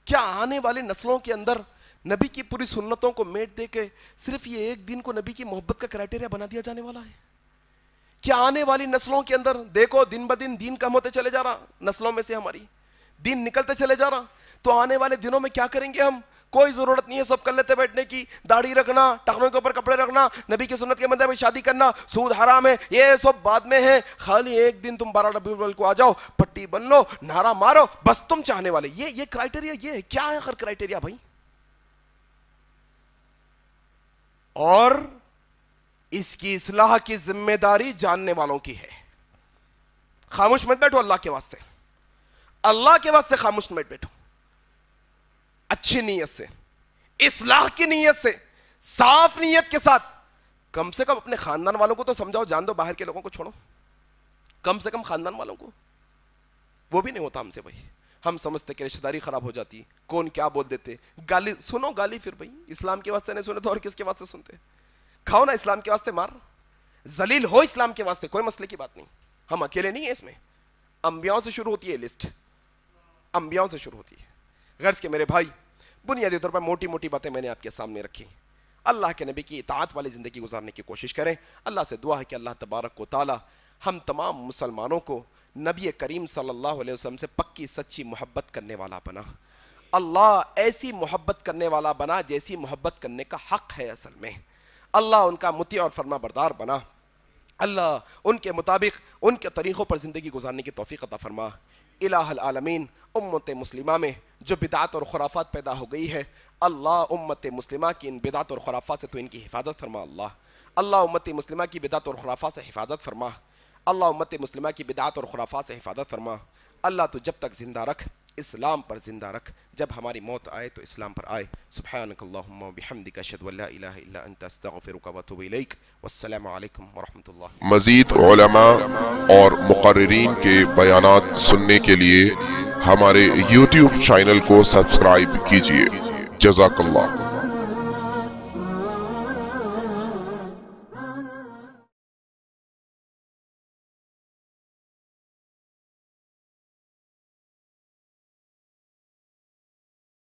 کیا آنے والی نسلوں کے اندر نبی کی پوری سنتوں کو میٹ دے کے صرف یہ ایک دن کو نبی کی محبت کا کرائٹیریا بنا دیا جانے والا ہے؟ کیا آنے والی نسلوں کے اندر دیکھو دن بدن دین کم ہوتے چلے جا رہا, نسلوں میں سے ہماری دین نکلتے چلے جا رہا, تو آنے والے دنوں میں کیا کریں گے ہم؟ کوئی ضرورت نہیں ہے سب کر لیتے بیٹھنے کی، داڑھی رکھنا، ٹخنوں کے اوپر کپڑے رکھنا، نبی کی سنت کے مطابق شادی کرنا، سود حرام ہے، یہ سب بعد میں ہے. خالی ایک دن تم 12 ربیع الاول کو آ جاؤ، پٹی بن لو، نعرہ مارو، بس تم چاہنے والے. یہ کرائٹیریا یہ ہے. کیا ہے آخر کرائٹیریا بھائی؟ اور اس کی اصلاح کی ذمہ داری جاننے والوں کی ہے. خاموش مت بیٹھو اللہ کے واسطے، اللہ کے واسطے خاموش مت بیٹھو. اچھی نیت سے، اصلاح کی نیت سے، صاف نیت کے ساتھ کم سے کم اپنے خاندان والوں کو تو سمجھاؤ. جان دو باہر کے لوگوں کو چھوڑو، کم سے کم خاندان والوں کو. وہ بھی نہیں ہوتا ہم سے بھائی. ہم سمجھتے کہ رشتہ داری خراب ہو جاتی، کون کیا بول دیتے. گالی سنو، گالی پھر بھائی اسلام کے واسطے نہیں سنے تو اور کس کے واسطے سنتے؟ کھاؤ نا اسلام کے واسطے مار، ذلیل ہو اسلام کے واسطے، کوئی مسئلے کی بات نہیں. ہم اکیلے نہیں ہیں اس میں. انبیاء سے شروع ہوتی ہے لسٹ، انبیاء سے شروع ہوتی ہے. غرض کہ میرے بھائی، بنیادی طور پر موٹی موٹی باتیں میں نے آپ کے سامنے رکھی. اللہ کے نبی کی اطاعت والی زندگی گزارنے کی کوشش کریں. اللہ سے دعا ہے کہ اللہ تبارک و تعالی ہم تمام مسلمانوں کو نبی کریم صلی اللہ علیہ وسلم سے پکی سچی محبت کرنے والا بنا. اللہ ایسی محبت کرنے والا بنا جیسی محبت کرنے کا حق ہے اصل میں. اللہ ان کا مطیع اور فرما بردار بنا. اللہ ان کے مطابق ان کے طریقوں پر زندگی گزارنے کی توفیق عطا فرما. الہ العالمین، امت مسلمہ میں جو بدعات اور خرافات پیدا ہو گئی ہے، اللہ امت مسلمہ کی ان بدعات اور خرافات سے تو ان کی حفاظت فرما. اللہ امت مسلمہ کی بدعات اور خرافات سے حفاظت فرما. اللہ امت مسلمہ کی بدعات اور خرافات سے حفاظت فرما. اللہ تو جب تک زندہ رکھ، اسلام پر زندہ رکھ. جب ہماری موت آئے تو اسلام پر آئے. سبحانک اللہم و بحمدک، اشہد ان لا الہ الا انت، استغفرک و اتوب الیک. والسلام علیکم ورحمۃ اللہ. مزید علماء اور مقررین کے بیانات سننے کے لیے ہمارے YouTube چینل کو سبسکرائب کیجیے. جزاک اللہ.